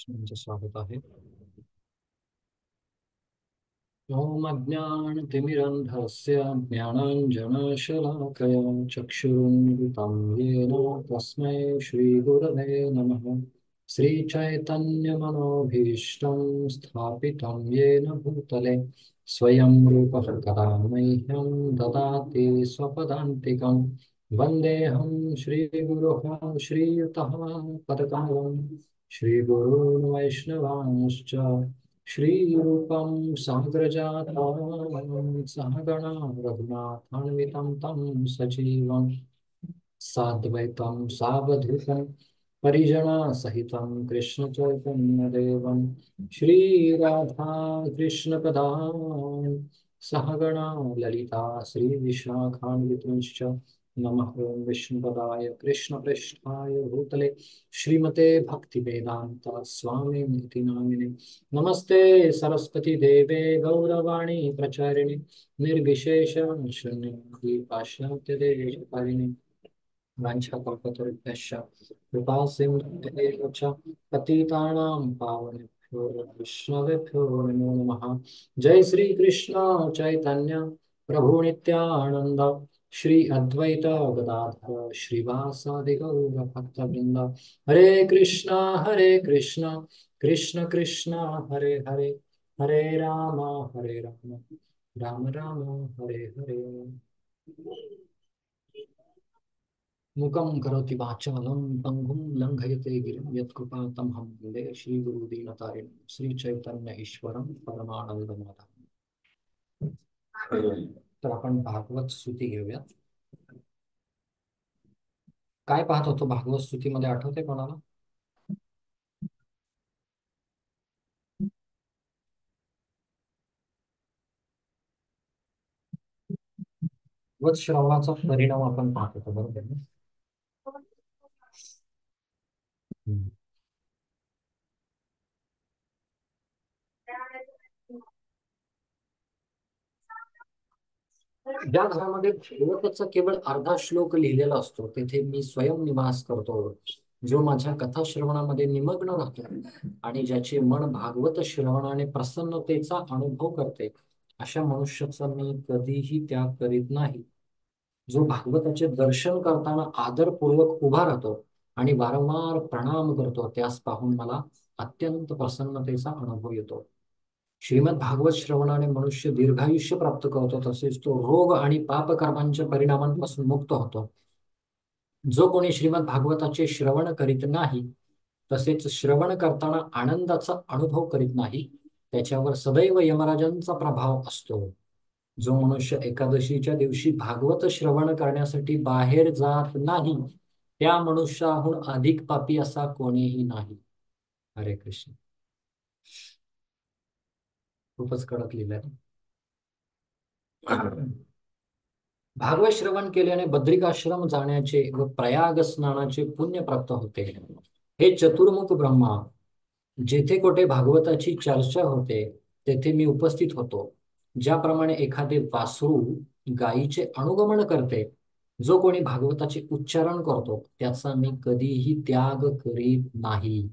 तुमचं स्वागत आहे. ओम अज्ञानतिमिरन्धस्य ज्ञानाञ्जनशलाकया चक्षुरुन्मिलितं येन तस्मै श्रीगुरवे नमः। श्रीचैतन्यमनोभीष्टं स्थापितं येन भूतले स्वयं रूपः कदा मह्यं ददाति स्वपदान्तिकं। वन्देऽहं श्रीगुरुः श्रीयुतः पदकमलं श्रीगुरून् वैष्णवांश्च श्रीरूपं साग्रजातं सहगणा रघुनाथान्वितं तं सजीवं साद्वैतं सावधूतं परिजनसहितं कृष्णचैतन्यदेवं श्रीराधा कृष्णपदान् सहगणा ललिता श्रीविशाखान्वितंश्च नमः ओं विष्णुपदाय कृष्णप्रेष्ठाय भूतले श्रीमते भक्तिवेदान्ता स्वामिनिति नामिने नमस्ते सरस्वती देवे गौरवाणी प्रचारिणे निर्विशेष शून्य पाश्चात्यदेशकारिणे वाञ्छाकल्पतरुभ्यश्च कृपा सिन्धुभ्येव च पतितानां पावनेभ्यो वैष्णवेभ्यो नमो नमः। जय श्री कृष्ण चैतन्य प्रभु नित्यानंद श्री अद्वैत गदाधर श्रीवासादि गौर भक्तवृंद। हरे कृष्णा कृष्ण कृष्ण हरे हरे हरे हरे राम राम राम हरे हरे। मुखं करोति वाचालं पङ्गुं लङ्घयते गिरिं यत्कृपातमहं वन्दे श्रीगुरुदीनतारिणं श्रीचैतन्य ईश्वरं परमानन्दमाधवं। तर आपण भागवत स्तुती घेऊया. काय पाहत होतो भागवत स्तुतीमध्ये आठवते कोणाला? वत श्रवणाचा परिणाम आपण पाहत होतो, बरोबर ना? हम्म. ज्या घरामध्ये भागवताचा केवळ अर्धा श्लोक लिहिलेला असतो तेथे मी स्वयं निवास करतो. जो माझ्या कथा श्रवणामध्ये निमग्न राहतो आणि ज्याचे मन भागवत श्रवणाने प्रसन्नतेचा अनुभव करते, अशा मनुष्याचा मी कधीही त्याग करीत नाही. जो भागवताचे दर्शन करताना आदरपूर्वक उभा राहतो आणि वारंवार प्रणाम करतो, त्यास पाहून मला अत्यंत प्रसन्नतेचा अनुभव येतो. श्रीमद भागवत श्रवणाने मनुष्य दीर्घायुष्य प्राप्त करतो, तसेच तो रोग आणि पापकर्मांच्या परिणामांपासून मुक्त होतो. जो कोणी श्रीमद भागवताचे श्रवण करीत नाही, तसेच श्रवण करताना आनंदाचा अनुभव करीत नाही, त्याच्यावर सदैव यमराजांचा प्रभाव असतो. जो मनुष्य एकादशीच्या दिवशी भागवत श्रवण करण्यासाठी बाहेर जात नाही, त्या मनुष्याहून अधिक पापी असा कोणीही नाही. हरे कृष्ण. खूपच कडक लिहिलंय. भागवत श्रवण केल्याने बद्रिकाश्रम जाण्याचे व प्रयाग स्नानाचे पुण्य प्राप्त होते. हे चतुर्मुख ब्रह्मा, जेथे कोठे भागवताची चर्चा होते तेथे मी उपस्थित होतो. ज्याप्रमाणे एखादे वासरू गायीचे अनुगमन करते, जो कोणी भागवताचे उच्चारण करतो त्याचा मी कधीही त्याग करीत नाही.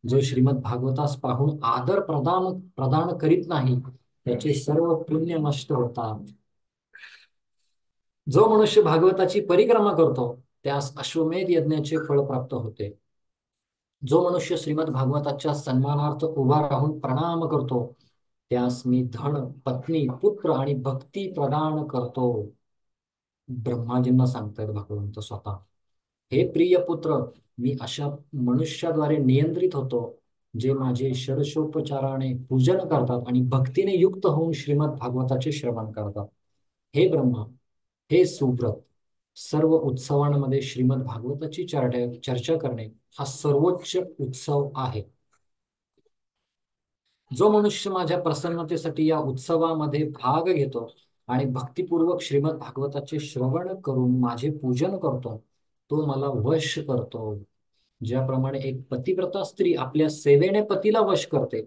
जो श्रीमद भागवतास पाहून आदर प्रदान प्रदान करीत नाही, त्याचे सर्व पुण्य नष्ट होतात. जो मनुष्य भागवताची परिक्रमा करतो त्यास अश्वमेध यज्ञाचे फळ प्राप्त होते. जो मनुष्य श्रीमद भागवताच्या सन्मानार्थ उभा राहून प्रणाम करतो, त्यास मी धन, पत्नी, पुत्र आणि भक्ती प्रदान करतो. ब्रह्माजींना सांगतायत भगवंत स्वतः. हे प्रिय पुत्र, मी अशा मनुष्याद्वारे नियंत्रित होतो जे माझे षडशोपचाराने पूजन करतात आणि भक्तीने युक्त होऊन श्रीमद भागवताचे श्रवण करतात. हे ब्रह्मा, हे सुव्रत, सर्व उत्सवांमध्ये श्रीमद भागवताची चर्चा करणे हा सर्वोच्च उत्सव आहे. जो मनुष्य माझ्या प्रसन्नतेसाठी या उत्सवामध्ये भाग घेतो आणि भक्तिपूर्वक श्रीमद भागवताचे श्रवण करून माझे पूजन करतो, तो मला वश करतो. ज्याप्रमाणे एक पतिव्रता स्त्री आपल्या सेवेने पतीला वश करते,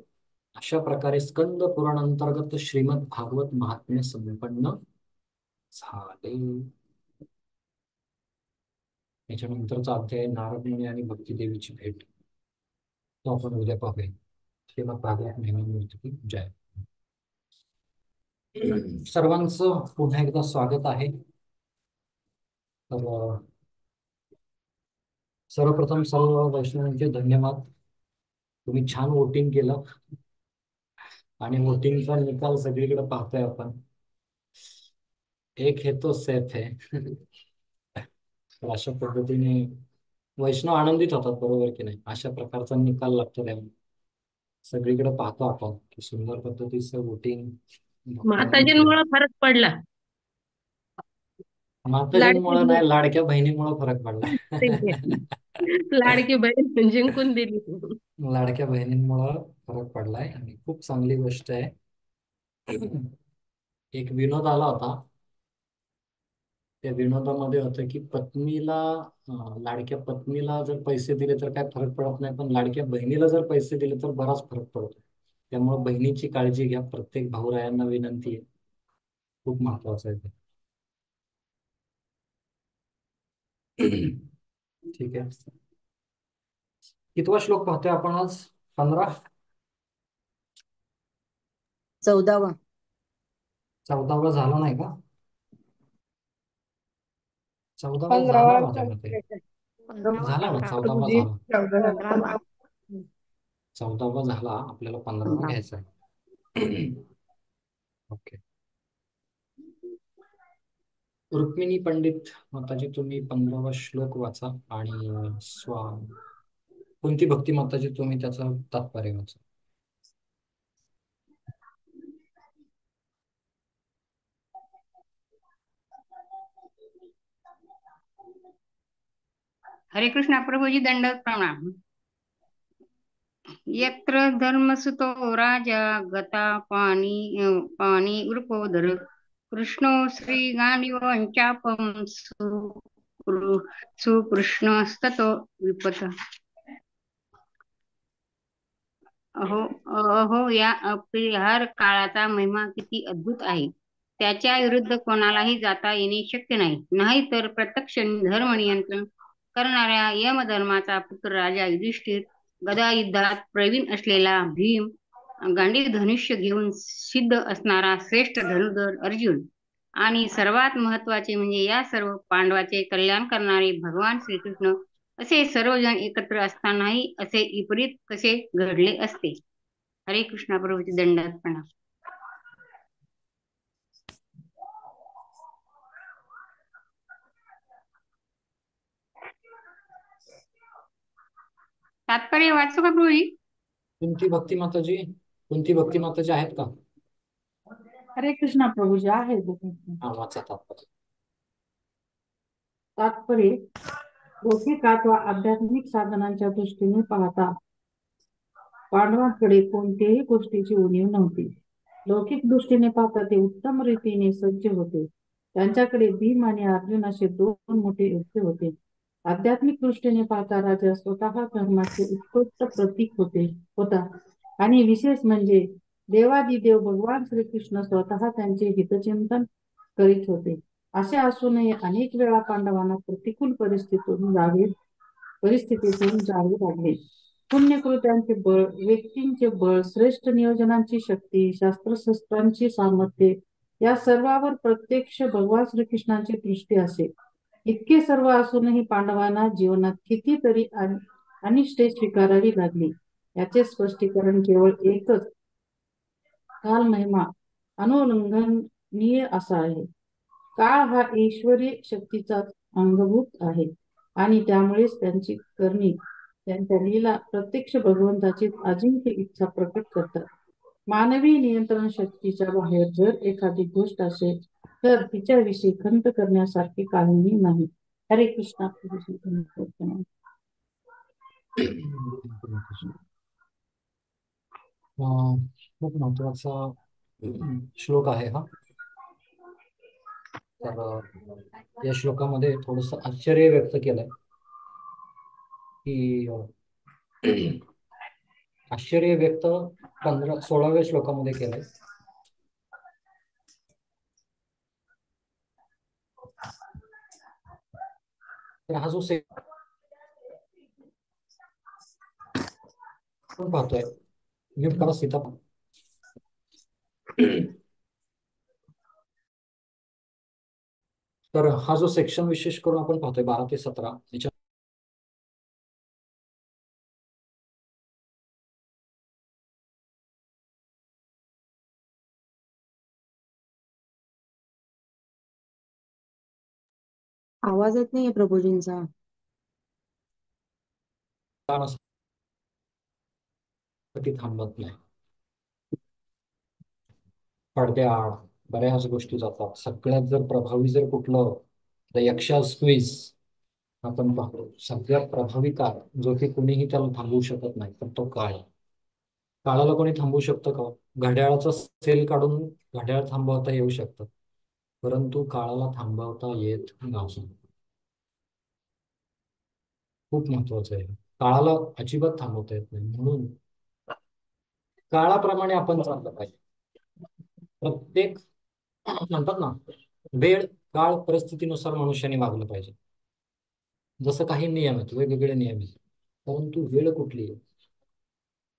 अशा प्रकारे स्कंद पुराण अंतर्गत श्रीमद भागवत महात्म्य संपन्न झाले. याच्यानंतरचा अध्याय नारद मुनी आणि भक्तिदेवीची भेट. तो आपण उद्या पाहूया. श्रीमद भागवत महिमा की जय. सर्वांचं पुन्हा एकदा स्वागत आहे. तर सर्वप्रथम सर्व वैष्णवांचे धन्यवाद. तुम्ही छान वोटिंग केलं आणि वोटिंगचा निकाल सगळीकडे पाहतोय आपण. एक है तो सेफ है. तर अशा पद्धतीने वैष्णव आनंदित होतात, बरोबर की नाही? अशा प्रकारचा निकाल लागतो त्यामुळे सगळीकडे पाहतो आपण की सुंदर पद्धतीचं वोटिंग भक्तांनी केलं. माताजींमुळे फरक पडला. लाडकी माताजींमुळे बहीण नाही, लाडक्या बहिणीमुळे फरक पडला. लाडकी बहीण जिंकून दिली. लाडक्या बहिणींमुळं फरक पडलाय आणि खूप चांगली गोष्ट आहे. एक विनोद आला होता. त्या विनोदामध्ये होतं की लाडक्या पत्नीला जर पैसे दिले तर काय फरक पडत नाही, पण लाडक्या बहिणीला जर पैसे दिले तर बराच फरक पडतो. त्यामुळे बहिणीची काळजी घ्या, प्रत्येक भाऊरायांना विनंती आहे. खूप महत्वाचं आहे ते. ठीक आहे. कितवा श्लोक पाहतोय आपण आज? 15. 14वा. 14वा झाला नाही का? 14वा झाला 15वा माझ्या मते. प्रभू- झाला ना, 14वा प्रभूजी झाला. 14. 14वा झाला, आपल्याला 15वा घ्यायचा आहे. ओके. रुक्मिणी पंडित माताजी, तुम्ही 15वा श्लोक वाचा आणि कुंती भक्ती माताजी, तुम्ही त्याचं तात्पर्य वाचा. हरे कृष्णा प्रभुजी, दंडवत प्रणाम. यत्र धर्मसुतो राजा गता पाणी उर्पोदर कृष्णो श्रीगांडीवंचापं सुकृष्णस्ततो विपथ. अहो अहो, या अपरिहार काळाचा महिमा किती अद्भुत आहे. त्याच्या विरुद्ध कोणालाही जाता येणे शक्य नाही. नाहीतर प्रत्यक्ष धर्म नियंत्रण करणाऱ्या यमधर्माचा पुत्र राजा युधिष्ठिर, गदा युद्धात प्रवीण असलेला भीम, गांडीव धनुष्य घेऊन सिद्ध असणारा श्रेष्ठ धनुर्धर अर्जुन आणि सर्वात महत्वाचे म्हणजे या सर्व पांडवाचे कल्याण करणारे भगवान श्रीकृष्ण, असे सर्वजण एकत्र असतानाही असे विपरीत कसे घडले असते. हरे कृष्णा प्रभूची दंडवत प्रणाम. तात्पर्य वाचू का प्रभूजी? कुंती भक्ती माताजी, कुंती भक्ती माताजी आहेत का? हरे कृष्णा प्रभूजी आहे. हा, वाचा तात्पर्य. तात्पर्य: लौकिकात व आध्यात्मिक साधनांच्या दृष्टीने पाहता पांडवांकडे कोणत्याही गोष्टीची उणीव नव्हती. लौकिक दृष्टीने पाहता ते उत्तम रीतीने सज्ज होते. त्यांच्याकडे भीम आणि अर्जुन असे दोन मोठे योद्धे होते. आध्यात्मिक दृष्टीने पाहता राजा स्वतः धर्माचे उत्कृष्ट प्रतीक होता आणि विशेष म्हणजे देवादिदेव भगवान श्रीकृष्ण स्वतः त्यांचे हितचिंतन करीत होते. असे असूनही अनेक वेळा पांडवांना प्रतिकूल परिस्थितीतून जावे लागले. पुण्यकृत्यांचे बळ, व्यक्तींचे बळ, श्रेष्ठ नियोजनांची शक्ती, शास्त्रशस्त्रांची सामर्थ्य या सर्वावर प्रत्यक्ष भगवान श्रीकृष्णांची दृष्टी असे. इतके सर्व असूनही पांडवांना जीवनात कितीतरी अनिष्टे स्वीकारावी लागली. याचे स्पष्टीकरण केवळ एकच: काल महिमा अनुल्लंघनीय असा आहे. काळ हा ईश्वरी शक्तीचा अंगभूत आहे आणि त्यामुळेच त्यांची करणी, त्यांच्या लीला प्रत्यक्ष भगवंताची अजिंक्य इच्छा प्रकट करतात. मानवी नियंत्रण शक्तीच्या बाहेर जर एखादी गोष्ट असेल तर तिच्याविषयी खंत करण्यासारखे काहीही नाही. हरे कृष्णा. खूप महत्वाचा श्लोक आहे हा. तर या श्लोकामध्ये थोडस आश्चर्य व्यक्त केलंय की आश्चर्य व्यक्त 16व्या श्लोकामध्ये केलंय. तर हा जो आपण पाहतोय, म्यूट करा सीता. तर हा जो सेक्शन विशेष करून आपण पाहतोय 12 ते 17 याच्या आवाज येत नाहीये प्रभूजींचा. थांबत नाही. पडद्याआड बऱ्याच गोष्टी जातात. सगळ्यात जर प्रभावी जर कुठलं तर यक्षा स्क्वीज आपण पाहतो. सगळ्यात प्रभावी काळ जो की कुणीही त्याला थांबवू शकत नाही, तर तो काळ. काळाला कोणी थांबवू शकतं का? घड्याळाचा सेल काढून घड्याळ थांबवता येऊ शकतं, परंतु काळाला थांबवता येत नाही. खूप महत्वाचं आहे. काळाला अजिबात थांबवता येत नाही. म्हणून काळाप्रमाणे आपण चाललं पाहिजे. प्रत्येक म्हणतात ना, वेळ काळ परिस्थितीनुसार मनुष्याने वागलं पाहिजे. जसं काही नियम आहेत, वेगवेगळे नियम आहेत, परंतु वेळ कुठली आहे?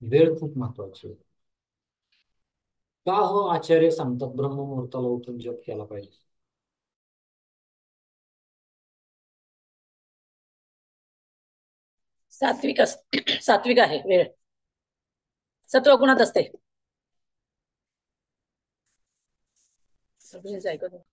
वेळ खूप महत्वाची आहे. का हो आचार्य सांगतात ब्रह्ममुहूर्ताला उठून जप केला पाहिजे? सात्विक आहे वेळ, सत्वगुणात असते. सगळेच ऐकत नाही.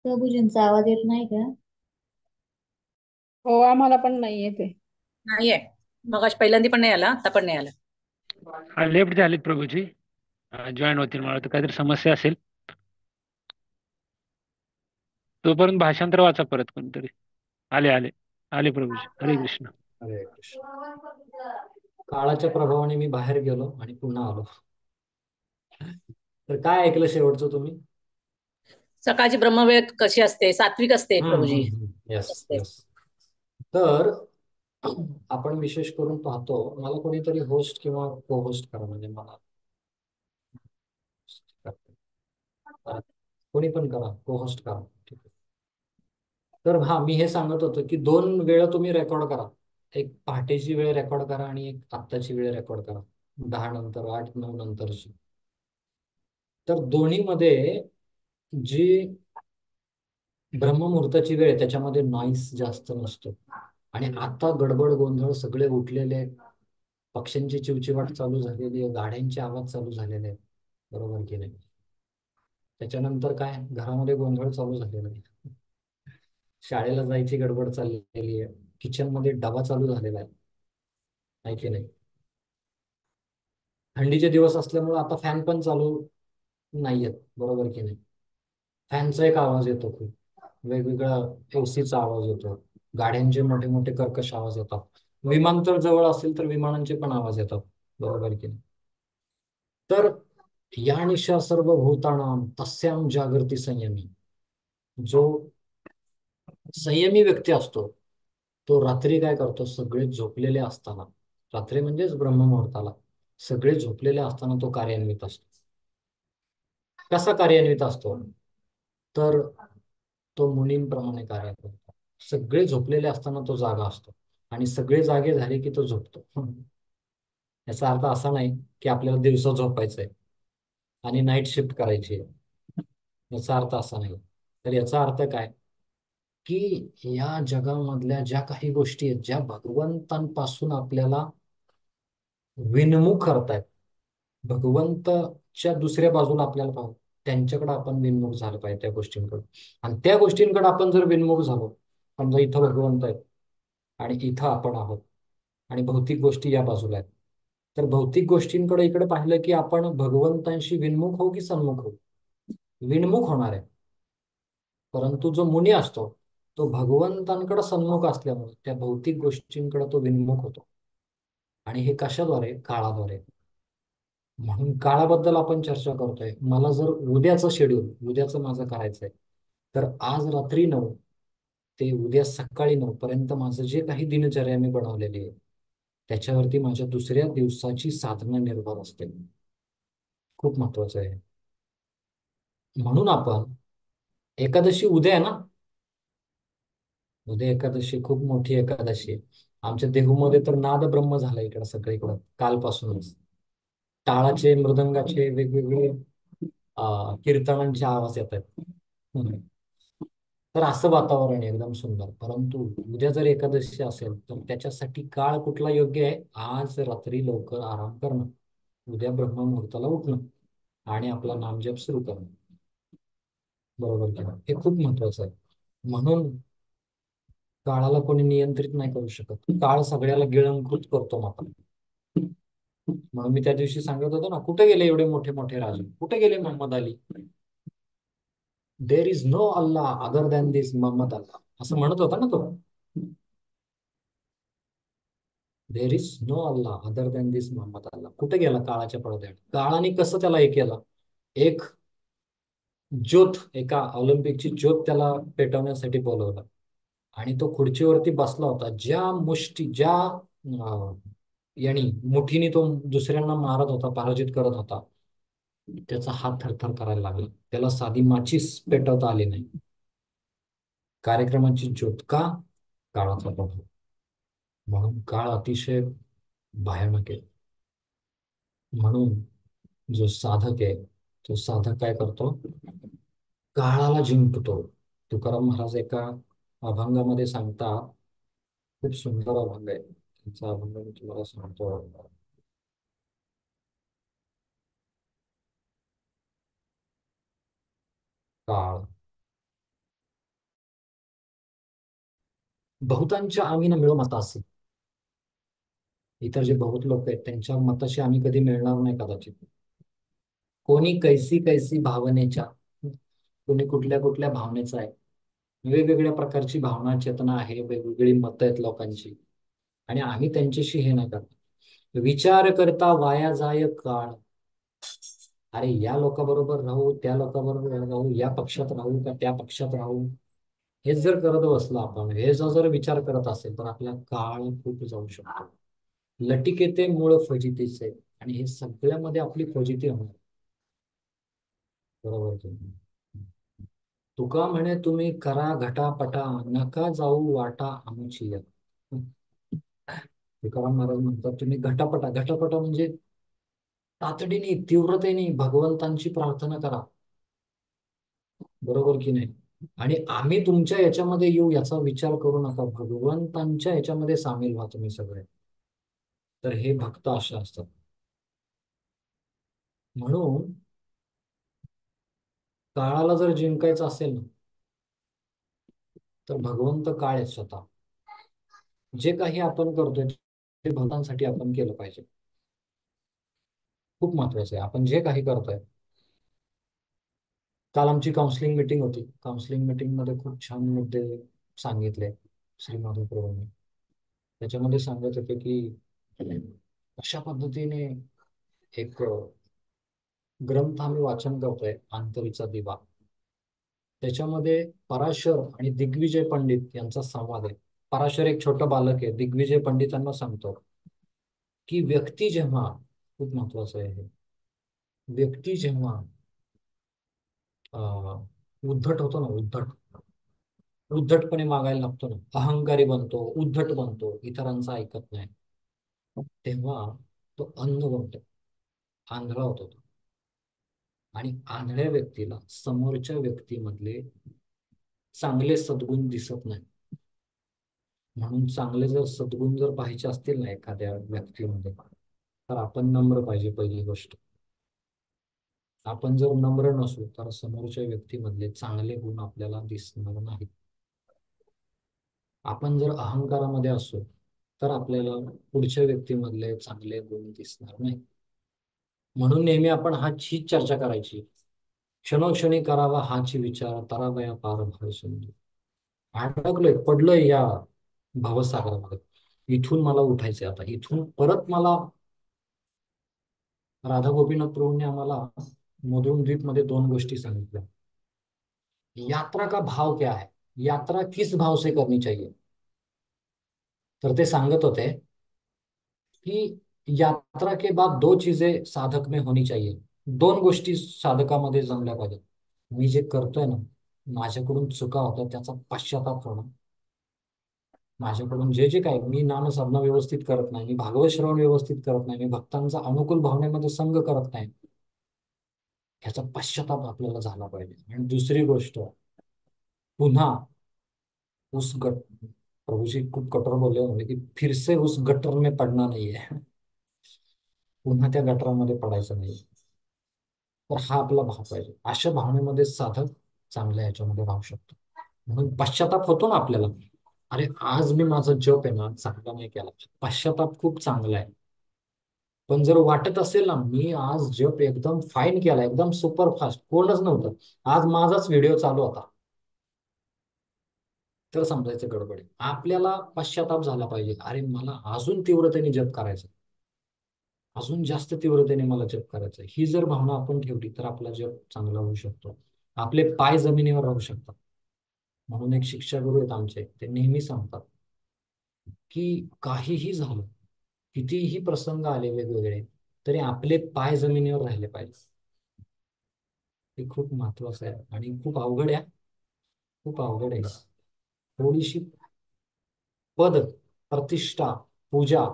प्रभूजींचा आवाज येत नाही का? हो, आम्हाला पण नाही येते. नाहीये, मग पहिल्यांदा पण नाही आला, आता पण नाही आला. लेफ्ट झालेत प्रभूजी, जॉईन होतील. मला तर काहीतरी समस्या असेल. तोपर्यंत भाषांतर वाचा परत कोणतरी. आले आले आले प्रभूजी. हरे कृष्ण. हरे कृष्ण. काळाच्या प्रभावाने मी बाहेर गेलो आणि पुन्हा आलो. तर काय ऐकलं शेवटचं तुम्ही? सकाळची ब्रह्मवेळ कशी असते? सात्विक असते प्रभूजी. Yes yes. तर आपण विशेष करून पाहतो, मला कोणीतरी होस्ट किंवा को होस्ट करा, म्हणजे मला कोणी पण करा, को होस्ट करा. ठीक आहे. तर हा मी हे सांगत होतो की 2 वेळ तुम्ही रेकॉर्ड करा. एक पहाटेची वेळ रेकॉर्ड करा आणि एक आत्ताची वेळ रेकॉर्ड करा, 10 नंतर, 8, 9 नंतरची. तर दोन्हीमध्ये जी ब्रह्ममुहूर्ताची वेळ त्याच्यामध्ये नॉईस जास्त नसतो. आणि आता गडबड गोंधळ, सगळे उठलेले आहेत, पक्ष्यांची चिवचिवाट चालू झालेली आहे, गाड्यांचे आवाज चालू झालेले आहेत, बरोबर की नाही? त्याच्यानंतर काय, घरामध्ये गोंधळ चालू झालेला आहे, शाळेला जायची गडबड चाललेली आहे, किचन मध्ये डबा चालू झालेला आहे की नाही? थंडीचे दिवस असल्यामुळे आता फॅन पण चालू नाहीयेत, बरोबर की नाही? फॅनचा एक आवाज येतो, खूप वेगवेगळा एसीचा आवाज येतो, गाड्यांचे मोठे मोठे कर्कश आवाज येतात, विमानतळ जवळ असेल तर विमानांचे पण आवाज येतात, बरोबर की नाही? तर या निशा सर्व भूतानाम तस्याम जागृती संयमी. जो संयमी व्यक्ती असतो तो रात्री काय करतो? सगळे झोपलेले असताना, रात्री म्हणजेच ब्रह्ममुहूर्ताला, सगळे झोपलेले असताना तो कार्यान्वित असतो. कसा कार्यान्वित असतो? तर तो मुनींप्रमाणे कार्य करतो. सगळे झोपलेले असताना तो जागा असतो आणि सगळे जागे झाले की तो झोपतो. याचा अर्थ असा नाही की आपल्याला दिवसा झोपायचंय आणि नाईट शिफ्ट करायची आहे, याचा अर्थ असा नाही. तर याचा अर्थ काय की या जगामधल्या ज्या काही गोष्टी आहेत, ज्या भगवंतांपासून आपल्याला विनमुख करतायत, भगवंताच्या दुसऱ्या बाजूला आपल्याला पाहू, त्यांच्याकडे आपण विनमुख झालं पाहिजे त्या गोष्टींकडे. आणि त्या गोष्टींकडे आपण जर विनमुख झालो, समजा इथं भगवंत आहेत आणि इथं आपण आहोत आणि भौतिक गोष्टी या बाजूला आहेत, तर भौतिक गोष्टींकडे इकडे पाहिलं की आपण भगवंतांशी विनमुख होऊ की सन्मुख होऊ? विनमुख होणार आहे. परंतु जो मुनी असतो तो भगवंतांकडे सन्मुख असल्यामुळे त्या भौतिक गोष्टींकडे तो विनमुख होतो. आणि हे कशाद्वारे? काळाद्वारे. म्हणून काळाबद्दल आपण चर्चा करतोय. मला जर उद्याचं शेड्यूल उद्याचं माझं करायचंय, तर आज रात्री 9 ते उद्या सकाळी 9 पर्यंत माझं जे काही दिनचर्या मी बनवलेली आहे, त्याच्यावरती माझ्या दुसऱ्या दिवसाची साधना निर्भर असते. खूप महत्वाचं आहे. म्हणून आपण एकादशी उद्या आहे ना. उद्या एकादशी खूप मोठी एकादशी आहे. आमच्या देहूमध्ये तर नाद ब्रह्म झाला इकडं सगळीकडं कालपासूनच. टाळाचे मृदंगाचे वेगवेगळे कीर्तनांचे आवाज येत आहेत. तर असं वातावरण आहे एकदम सुंदर. परंतु उद्या जर एकादशी असेल तर त्याच्यासाठी काळ कुठला योग्य आहे? आज रात्री लवकर आराम करणं, उद्या ब्रह्ममुहूर्ताला उठणं आणि आपला नामजप सुरू करणं. बरोबर की नाही? हे खूप महत्वाचं आहे. म्हणून काळाला कोणी नियंत्रित नाही करू शकत. काळ सगळ्याला गिळंकृत करतो मात्र. म्हणून मी त्या दिवशी सांगत होतो ना, कुठे गेले एवढे मोठे मोठे राजे, कुठे गेले Mohammad Ali? There is no Allah other than this Mohammad Allah, असं म्हणत होता ना तो. There is no Allah other than this Mohammad Allah. कुठे गेला काळाच्या पडद्यात? काळाने कसं त्याला हे केलं? एक ज्योत, एका ऑलिम्पिकची ज्योत त्याला पेटवण्यासाठी बोलवलं आणि तो खुर्चीवरती बसला होता. ज्या यानी मुठीने तो दुसऱ्यांना मारत होता, पराजित करत होता, त्याचा हात थरथर करायला लागला. त्याला साधी माचीस पेटवता आली नाही. कार्यक्रमाची ज्योत का? काळाचा प्रभाव. म्हणून काळ अतिशय भयानक आहे. म्हणून जो साधक आहे तो साधक काय करतो? काळाला जिंकतो. तुकाराम महाराज एका अभंगामध्ये सांगतात, खूप सुंदर अभंग आहे त्यांचा. अभंग मी तुम्हाला सांगतो. काळ बहुतांच्या आम्ही न मिळो मतासी. इतर जे बहुत लोक आहेत त्यांच्या मताशी आम्ही कधी मिळणार नाही कदाचित. कोणी कैसी कैसी भावनेच्या, कोणी कुठल्या कुठल्या भावनेचा आहे. वेगवेगळ्या प्रकारची भावना चेतना आहे, वेगवेगळी मतं आहेत लोकांची, आणि आम्ही त्यांच्याशी हे नाही करत. विचार करता वाया जाय काळ. अरे या लोकांबरोबर राहू, त्या लोकांबरोबर राहू, या पक्षात राहू का त्या पक्षात राहू, हेच जर करत बसलो आपण, हेचा जर विचार करत असेल तर आपला काळ खूप जाऊ शकतो. लटिकेते मूळ फजितीचे, आणि हे सगळ्यामध्ये आपली फजिती होणार. बरोबर की नाही? तुका म्हणे तुम्ही करा घटापटा, नका जाऊ वाटा आमची या. तुकाराम महाराज म्हणतात तुम्ही घटापटा, घटापटा म्हणजे तातडीने तीव्रतेने भगवंतांची प्रार्थना करा. बरोबर की नाही? आणि आम्ही तुमच्या याच्यामध्ये येऊ याचा विचार करू नका, भगवंतांच्या याच्यामध्ये सामील व्हा तुम्ही सगळे. तर हे भक्त असे असतात. म्हणून काळाला जर जिंकायचं असेल ना, तर भगवंत काळ आहे स्वतः. जे काही आपण करतोय ते भगवंतांसाठी आपण केलं पाहिजे. खूप महत्वाचं आहे आपण जे काही करतोय. काल आमची काउन्सिलिंग मीटिंग होती. काउन्सिलिंग मीटिंग मध्ये खूप छान मुद्दे सांगितले श्री माधव प्रभूंनी. त्याच्यामध्ये सांगत होते की अशा पद्धतीने एक ग्रंथ आम्ही वाचन करतोय, अंतरीचा दिवा. त्याच्यामध्ये पराशर आणि दिग्विजय पंडित यांचा संवाद आहे. पराशर एक छोटं बालक आहे, दिग्विजय पंडितांना सांगतो की व्यक्ती जेव्हा, खूप महत्वाचं आहे हे, व्यक्ती जेव्हा उद्धट होतो ना, उद्धटपणे मागायला लागतो ना, अहंकारी बनतो, उद्धट बनतो, इतरांचा ऐकत नाही, तेव्हा तो अंध बनतो, आंधळा होतो तो. आणि आंधळ्या व्यक्तीला समोरच्या व्यक्तीमधले चांगले सद्गुण दिसत नाही. म्हणून चांगले जर सद्गुण जर पाहायचे असतील ना एखाद्या व्यक्तीमध्ये, तर आपण नम्र पाहिजे. पहिली गोष्ट, आपण जर नम्र नसू तर समोरच्या व्यक्तीमधले चांगले गुण आपल्याला दिसणार नाहीत. आपण जर अहंकारामध्ये असू तर आपल्याला पुढच्या व्यक्तीमधले चांगले गुण दिसणार नाही. म्हणून नेहमी आपण हीच चर्चा करायची, क्षणोक्षणी करावा हाची विचार, तरावया पार भाव सिंधू. अडकलोय, पडलोय या भवसागरामध्ये, इथून मला उठायचंय. आता इथून परत मला राधा गोपीनाथ प्रभूंनी आम्हाला मधुर द्वीप मध्ये दोन गोष्टी सांगितल्या. यात्रा का भाव क्या है, यात्रा किस भाव से करनी चाहिए. तर ते सांगत होते की यात्रा के बाद दो चीजें साधक में होनी चाहिए. दोन गोष्टी साधकामध्ये जमल्या पाहिजेत. मी जे करतोय ना, माझ्याकडून चुका होतात त्याचा पश्चाताप होणं. माझ्याकडून जे जे काय मी नामसाधना व्यवस्थित करत नाही, मी भागवत श्रवण व्यवस्थित करत नाही, मी भक्तांचा अनुकूल भावनेमध्ये संग करत नाही, ह्याचा पश्चाताप आपल्याला झाला पाहिजे. आणि दुसरी गोष्ट, पुन्हा उस गट प्रभूजी खूप कठोर बोलले होते की फिर से उस गटर में पडना नाही आहे. पुन्हा त्या गटरामध्ये पडायचं नाही. तर हा आपला भाव पाहिजे. अशा भावनेमध्ये साधक चांगल्या ह्याच्यामध्ये राहू शकतो. म्हणून पश्चाताप होतो ना आपल्याला, अरे आज मी माझा जप आहे ना चांगला नाही केला, पश्चाताप खूप चांगला आहे. पण जर वाटत असेल ना मी आज जप एकदम फाईन केला, एकदम सुपर फास्ट, कोणच नव्हतं, आज माझाच व्हिडिओ चालू होता, तर समजायचं गडबड आहे. आपल्याला पश्चाताप झाला पाहिजे, अरे मला अजून तीव्रतेने जप करायचं, अजून जास्त तीव्रतेने मला जप करायचं. ही जर भावना आपण ठेवली तर आपला जप चांगला होऊ शकतो, आपले पाय जमिनीवर राहू शकतात. म्हणून एक शिक्षा गुरु आहेत आमचे, ते नेहमी सांगतात की काहीही झालं, कितीही प्रसंग आले वेगवेगळे, तरी आपले पाय जमिनीवर राहिले पाहिजे. हे खूप महत्वाचं आहे आणि खूप अवघड आहे, खूप अवघड आहे. थोडीशी पद प्रतिष्ठा पूजा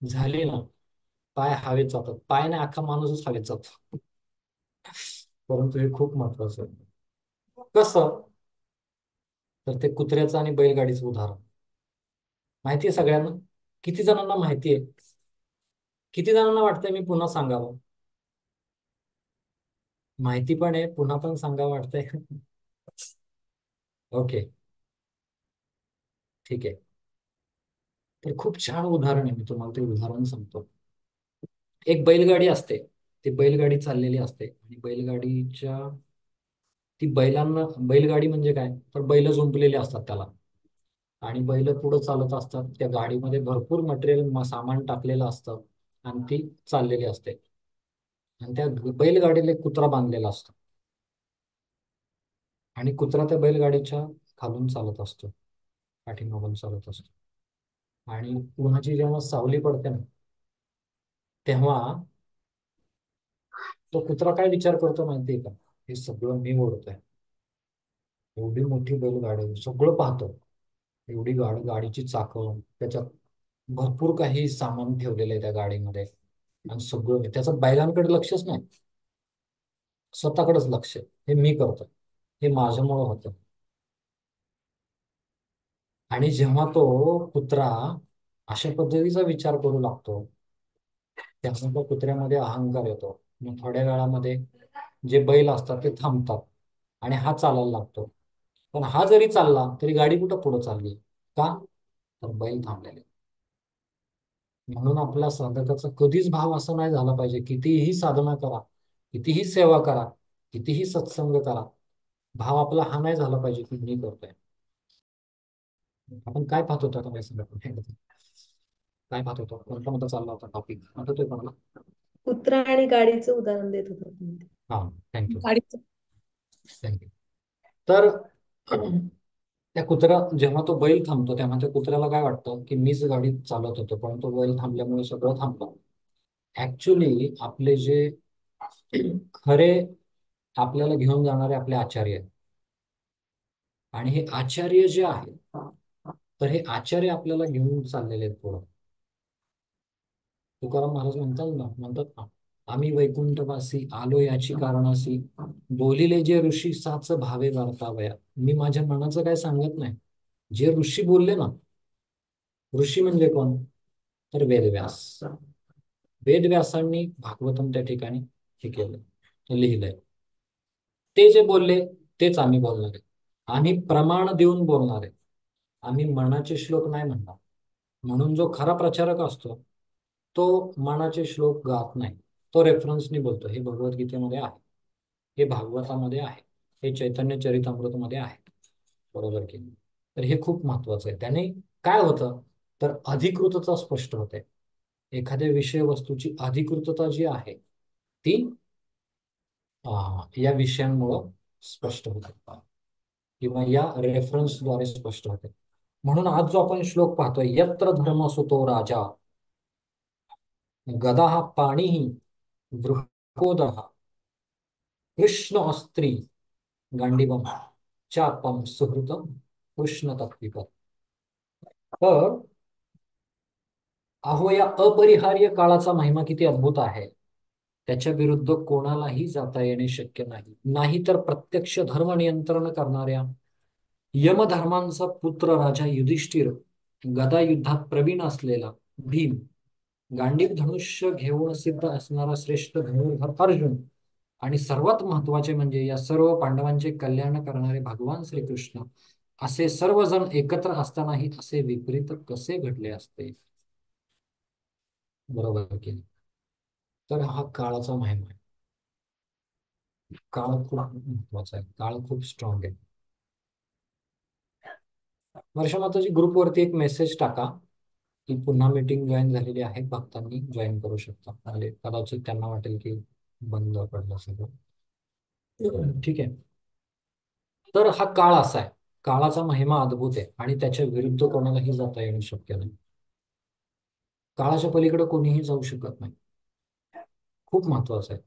झाली ना, पाय हवेत जातात. पाय नाही, अख्खा माणूसच हवेत जातो. परंतु हे खूप महत्वाचं आहे. कसं, तर ते कुत्र्याचं आणि बैलगाडीचं उदाहरण माहिती आहे सगळ्यांना. किती जणांना माहिती आहे, किती जणांना वाटतंय मी पुन्हा सांगावं. माहिती पण आहे, पुन्हा पण सांगावं वाटतंय. ओके, ठीक आहे. तर खूप छान उदाहरण आहे, मी तुम्हाला ते उदाहरण सांगतो. एक बैलगाडी असते, ती बैलगाडी चाललेली असते आणि बैलगाडीच्या ती बैलांना, बैलगाडी म्हणजे काय, तर बैल जुंपलेले असतात त्याला आणि बैल पुढे चालत असतात. त्या गाडीमध्ये भरपूर मटेरियल सामान टाकलेलं असतं आणि ती चाललेली असते. आणि त्या बैलगाडीला एक कुत्रा बांधलेला असतो आणि कुत्रा त्या बैलगाडीच्या खालून चालत असतो, पाठीमागून चालत असतो. आणि उन्हाची जेव्हा सावली पडते ना, तेव्हा तो कुत्रा काय विचार करतो माहितीये का, हे सगळं मी ओढतोय, एवढी मोठी बैलगाडी, सगळं पाहतो, एवढी गाडीची चाकं, त्याच्यात भरपूर काही सामान ठेवलेलं आहे त्या गाडीमध्ये आणि सगळं त्याचं बैलांकडे लक्षच नाही, स्वतःकडेच लक्ष आहे. हे मी करतो, हे माझ्यामुळं होतं. आणि जेव्हा तो कुत्रा अशा पद्धतीचा विचार करू लागतो, तेव्हा त्या कुत्र्यामध्ये अहंकार येतो. मग थोड्या वेळामध्ये जे बैल असतात ते थांबतात आणि हा चालायला लागतो. पण हा जरी चालला तरी गाडी कुठं पुढे चालली, का, तर बैल थांबलेले. म्हणून आपला साधकाचा कधीच भाव असा नाही झाला पाहिजे, कितीही साधना करा, कितीही सेवा करा, कितीही सत्संग करा, भाव आपला हा नाही झाला पाहिजे की मी करतोय. आपण काय पाहत होतो आता, काय पाहत होतो, कोणता मुद्दा चालला होता, टॉपिक आठवतोय का मला? कुत्रा आणि गाडीचं उदाहरण देत होता तुम्ही. हा, थँक्यू गाडीचं थँक्यू. तर त्या कुत्रा, जेव्हा तो बैल थांबतो तेव्हा त्या कुत्र्याला काय वाटतं की मीच गाडी चालवत होतो, पण तो बैल थांबल्यामुळे सगळं थांबलं. ऍक्च्युली आपले जे खरे आपल्याला घेऊन जाणारे आपले आचार्य आहेत, आणि हे आचार्य जे आहेत, तर हे आचार्य आपल्याला घेऊन चाललेले आहेत पुढं. तुकाराम महाराज म्हणतात ना, आम्ही वैकुंठवासी आलो याची कारणासी, बोलिले जे ऋषी साच भावे वार्तावया. मी माझ्या मनाचं काय सांगत नाही, जे ऋषी बोलले ना, ऋषी म्हणजे कोण, तर वेदव्यास. वेदव्यासांनी भागवतम त्या ठिकाणी हे केलं, लिहिलंय. ते जे बोलले तेच आम्ही बोलणार आहे. आम्ही प्रमाण देऊन बोलणार आहे, आम्ही मनाचे श्लोक नाही म्हणणार. म्हणून जो खरा प्रचारक असतो तो मनाचे श्लोक गात नाही, तो रेफरन्सनी बोलतो. हे भगवद्गीतेमध्ये आहे, हे भागवतामध्ये आहे, हे चैतन्य चरितामृतमध्ये आहे, बरोबर की नाही? तर हे खूप महत्वाचं आहे. त्याने काय होतं, तर अधिकृतता स्पष्ट होते. एखाद्या विषय वस्तूची अधिकृतता जी आहे ती या विषयांमुळं स्पष्ट होते किंवा या रेफरन्सद्वारे स्पष्ट होते. म्हणून आज जो आपण श्लोक पाहतोय, यत्र धर्मसुतो राजा गदा पाणी वृकोदर कृष्ण अस्त्री गांडीवम चापम सुहृतम कृष्ण तत्विक. तर अहो, या अपरिहार्य काळाचा महिमा किती अद्भुत आहे. त्याच्या विरुद्ध कोणालाही जाता येणे शक्य नाही. नाहीतर प्रत्यक्ष धर्म नियंत्रण करणाऱ्या यमधर्मांचा पुत्र राजा युधिष्ठिर, गदा युद्धात प्रवीण असलेला भीम, गांडीव धनुष्य घेऊन सिद्ध असणारा श्रेष्ठ धनुर्धर अर्जुन आणि सर्वात महत्वाचे म्हणजे या सर्व पांडवांचे कल्याण करणारे भगवान श्रीकृष्ण, असे सर्वजण एकत्र असतानाही असे विपरीत कसे घडले असते. बरोबर की नाही? तर हा काळाचा महिमा आहे. काळ खूप महत्वाचा आहे. काळ खूप स्ट्रॉंग आहे. वर्षामाताजी ग्रुपवरती एक मेसेज टाका की पुन्हा मीटिंग जॉईन झालेली आहे, भक्तांनी जॉईन करू शकता. म्हणजे कदाचित त्यांना वाटेल की बंद पडलं सगळं. ठीक आहे. तर हा काळ असा आहे, काळाचा महिमा अद्भुत आहे आणि त्याच्या विरुद्ध कोणालाही जाता येणं शक्य नाही. काळाच्या पलीकडे कोणीही जाऊ शकत नाही. खूप महत्वाचं आहे.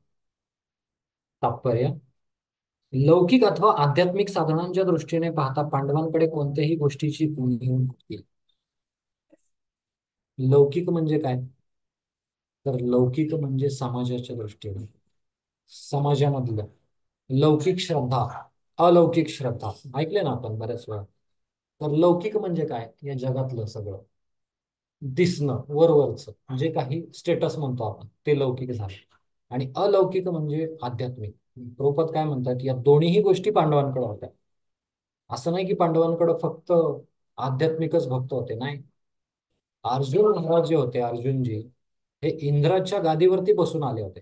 तात्पर्य, लौकिक अथवा आध्यात्मिक साधनांच्या दृष्टीने पाहता पांडवांकडे कोणत्याही गोष्टीची उणीव नव्हती. लौकिक म्हणजे काय? तर लौकिक म्हणजे समाजाच्या दृष्टीने, समाजामधलं लौकिक श्रद्धा, अलौकिक श्रद्धा ऐकले ना आपण बऱ्याच वेळा. तर लौकिक म्हणजे काय? या जगातलं सगळं दिसणं, वरवरचं जे काही स्टेटस म्हणतो आपण, ते लौकिक झालं. आणि अलौकिक म्हणजे आध्यात्मिक. प्रभुपाद काय म्हणतात, या दोन्हीही गोष्टी पांडवांकडे होत्या. असं नाही की पांडवांकडे फक्त आध्यात्मिकच भक्त होते, नाही. अर्जुन महाराज जे होते, अर्जुनजी हे इंद्राच्या गादीवरती बसून आले होते.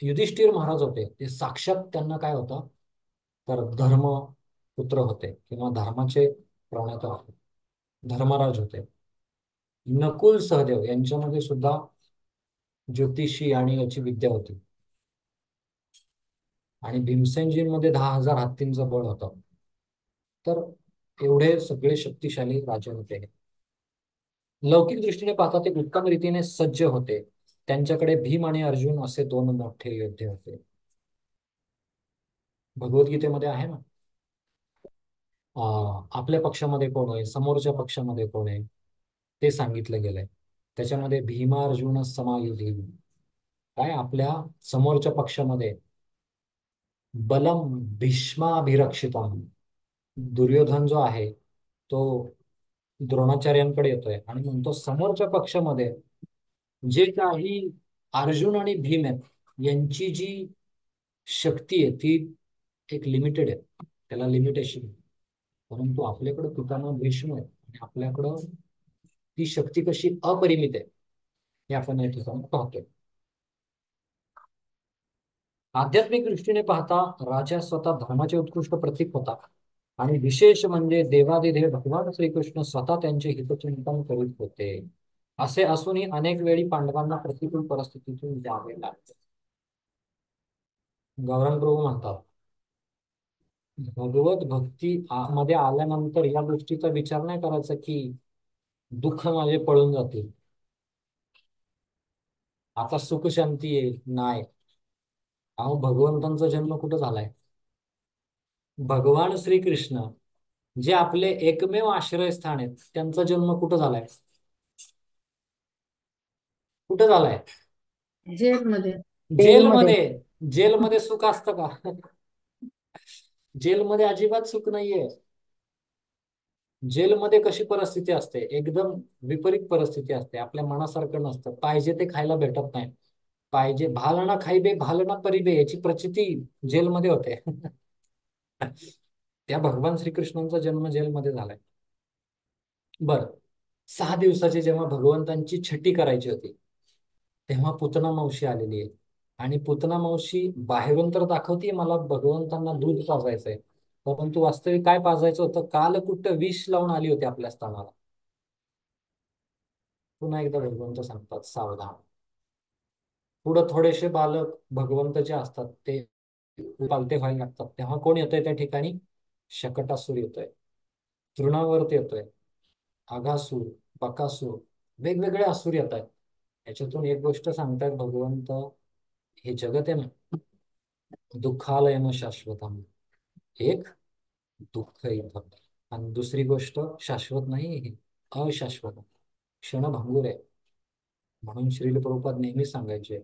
युधिष्ठिर महाराज होते, ते साक्षात त्यांना काय होतं, तर धर्म पुत्र होते किंवा धर्माचे प्रणेता होते, धर्मराज होते. नकुल सहदेव यांच्यामध्ये सुद्धा ज्योतिषी आणि याची विद्या होती. आणि भीमसेनजींमध्ये 10,000 हत्तींचं बळ होतं. तर एवढे सगळे शक्तिशाली राजे होते. लौकिक दृष्टीने पाहता ते उत्तम रीतीने सज्ज होते. त्यांच्याकडे भीम आणि अर्जुन असे दोन मोठे योद्धे होते. भगवद्गीतेमध्ये आहे ना, आपल्या पक्षामध्ये कोण आहे, समोरच्या पक्षामध्ये कोण आहे, ते सांगितलं गेलंय. त्याच्यामध्ये भीमार्जुन समायुधी, काय आपल्या समोरच्या पक्षामध्ये बलम भीष्माभिरक्षिता, दुर्योधन जो आहे तो द्रोणाचार्यांकडे येतोय आणि म्हणतो समोरच्या पक्षामध्ये जे काही अर्जुन आणि भीम आहेत, यांची जी शक्ती आहे ती एक लिमिटेड आहे, त्याला लिमिटेशन. परंतु आपल्याकडे पितामह भीष्म आहे आणि आपल्याकडं ती शक्ती कशी अपरिमित आहे हे आपण या ठिकाणी पाहतोय. आध्यात्मिक दृष्टीने पाहता राजा स्वतः धर्माचे उत्कृष्ट प्रतीक होता आणि विशेष म्हणजे देवादिदेव भगवान श्रीकृष्ण स्वतः त्यांचे हितचिंतन करीत होते. असे असूनही अनेक वेळी पांडवांना प्रतिकूल परिस्थितीतून जावे लागते. गौरंग प्रभू म्हणतात, भगवत भक्ती मध्ये आल्यानंतर या गोष्टीचा विचार नाही करायचा की दुःख माझे पळून जातील, आता सुख शांती आहे. नाही. अहो, भगवंतांचा जन्म कुठं झालाय? भगवान श्रीकृष्ण जे आपले एकमेव आश्रयस्थान आहेत, त्यांचा जन्म कुठं झालाय? कुठं झालाय? जेलमध्ये. जेलमध्ये. जेलमध्ये सुख असतं का? जेलमध्ये अजिबात सुख नाहीये. जेलमध्ये कशी परिस्थिती असते? एकदम विपरीत परिस्थिती असते. आपल्या मनासारखं नसतं. पाहिजे ते खायला भेटत नाही. पाहिजे भालना खाईबे भालना परिबे याची प्रचिती जेलमध्ये होते. त्या भगवान श्रीकृष्णांचा जन्म जेलमध्ये झालाय. बर, 6 दिवसाची जेव्हा भगवंतांची छठी करायची होती तेव्हा पुतना मावशी आलेली आहे आणि पुतना मावशी बाहेरून तर दाखवतीये मला भगवंतांना दूध पाजायचंय, परंतु वास्तविक काय पाजायचं होतं? कालकुट्ट विष लावून आली होती आपल्या स्थानाला. पुन्हा एकदा भगवंत सांगतात, सावधान. पुढं थोडेसे बालक भगवंत जे असतात ते पालते व्हायला लागतात, तेव्हा कोण येतोय त्या ठिकाणी? शकटासूर येतोय, तृणावर्त येतोय, आघासूर, बकासूर, वेगवेगळे असुर येत आहेत. याच्यातून एक गोष्ट सांगतायत भगवंत, हे जगत आहे ना, दुःखालयन शाश्वतम, एक दुःख इथं, आणि दुसरी गोष्ट शाश्वत नाही, हे अशाश्वत, क्षणभंगूर आहे. म्हणून श्रील प्रभुपाद नेहमी सांगायचे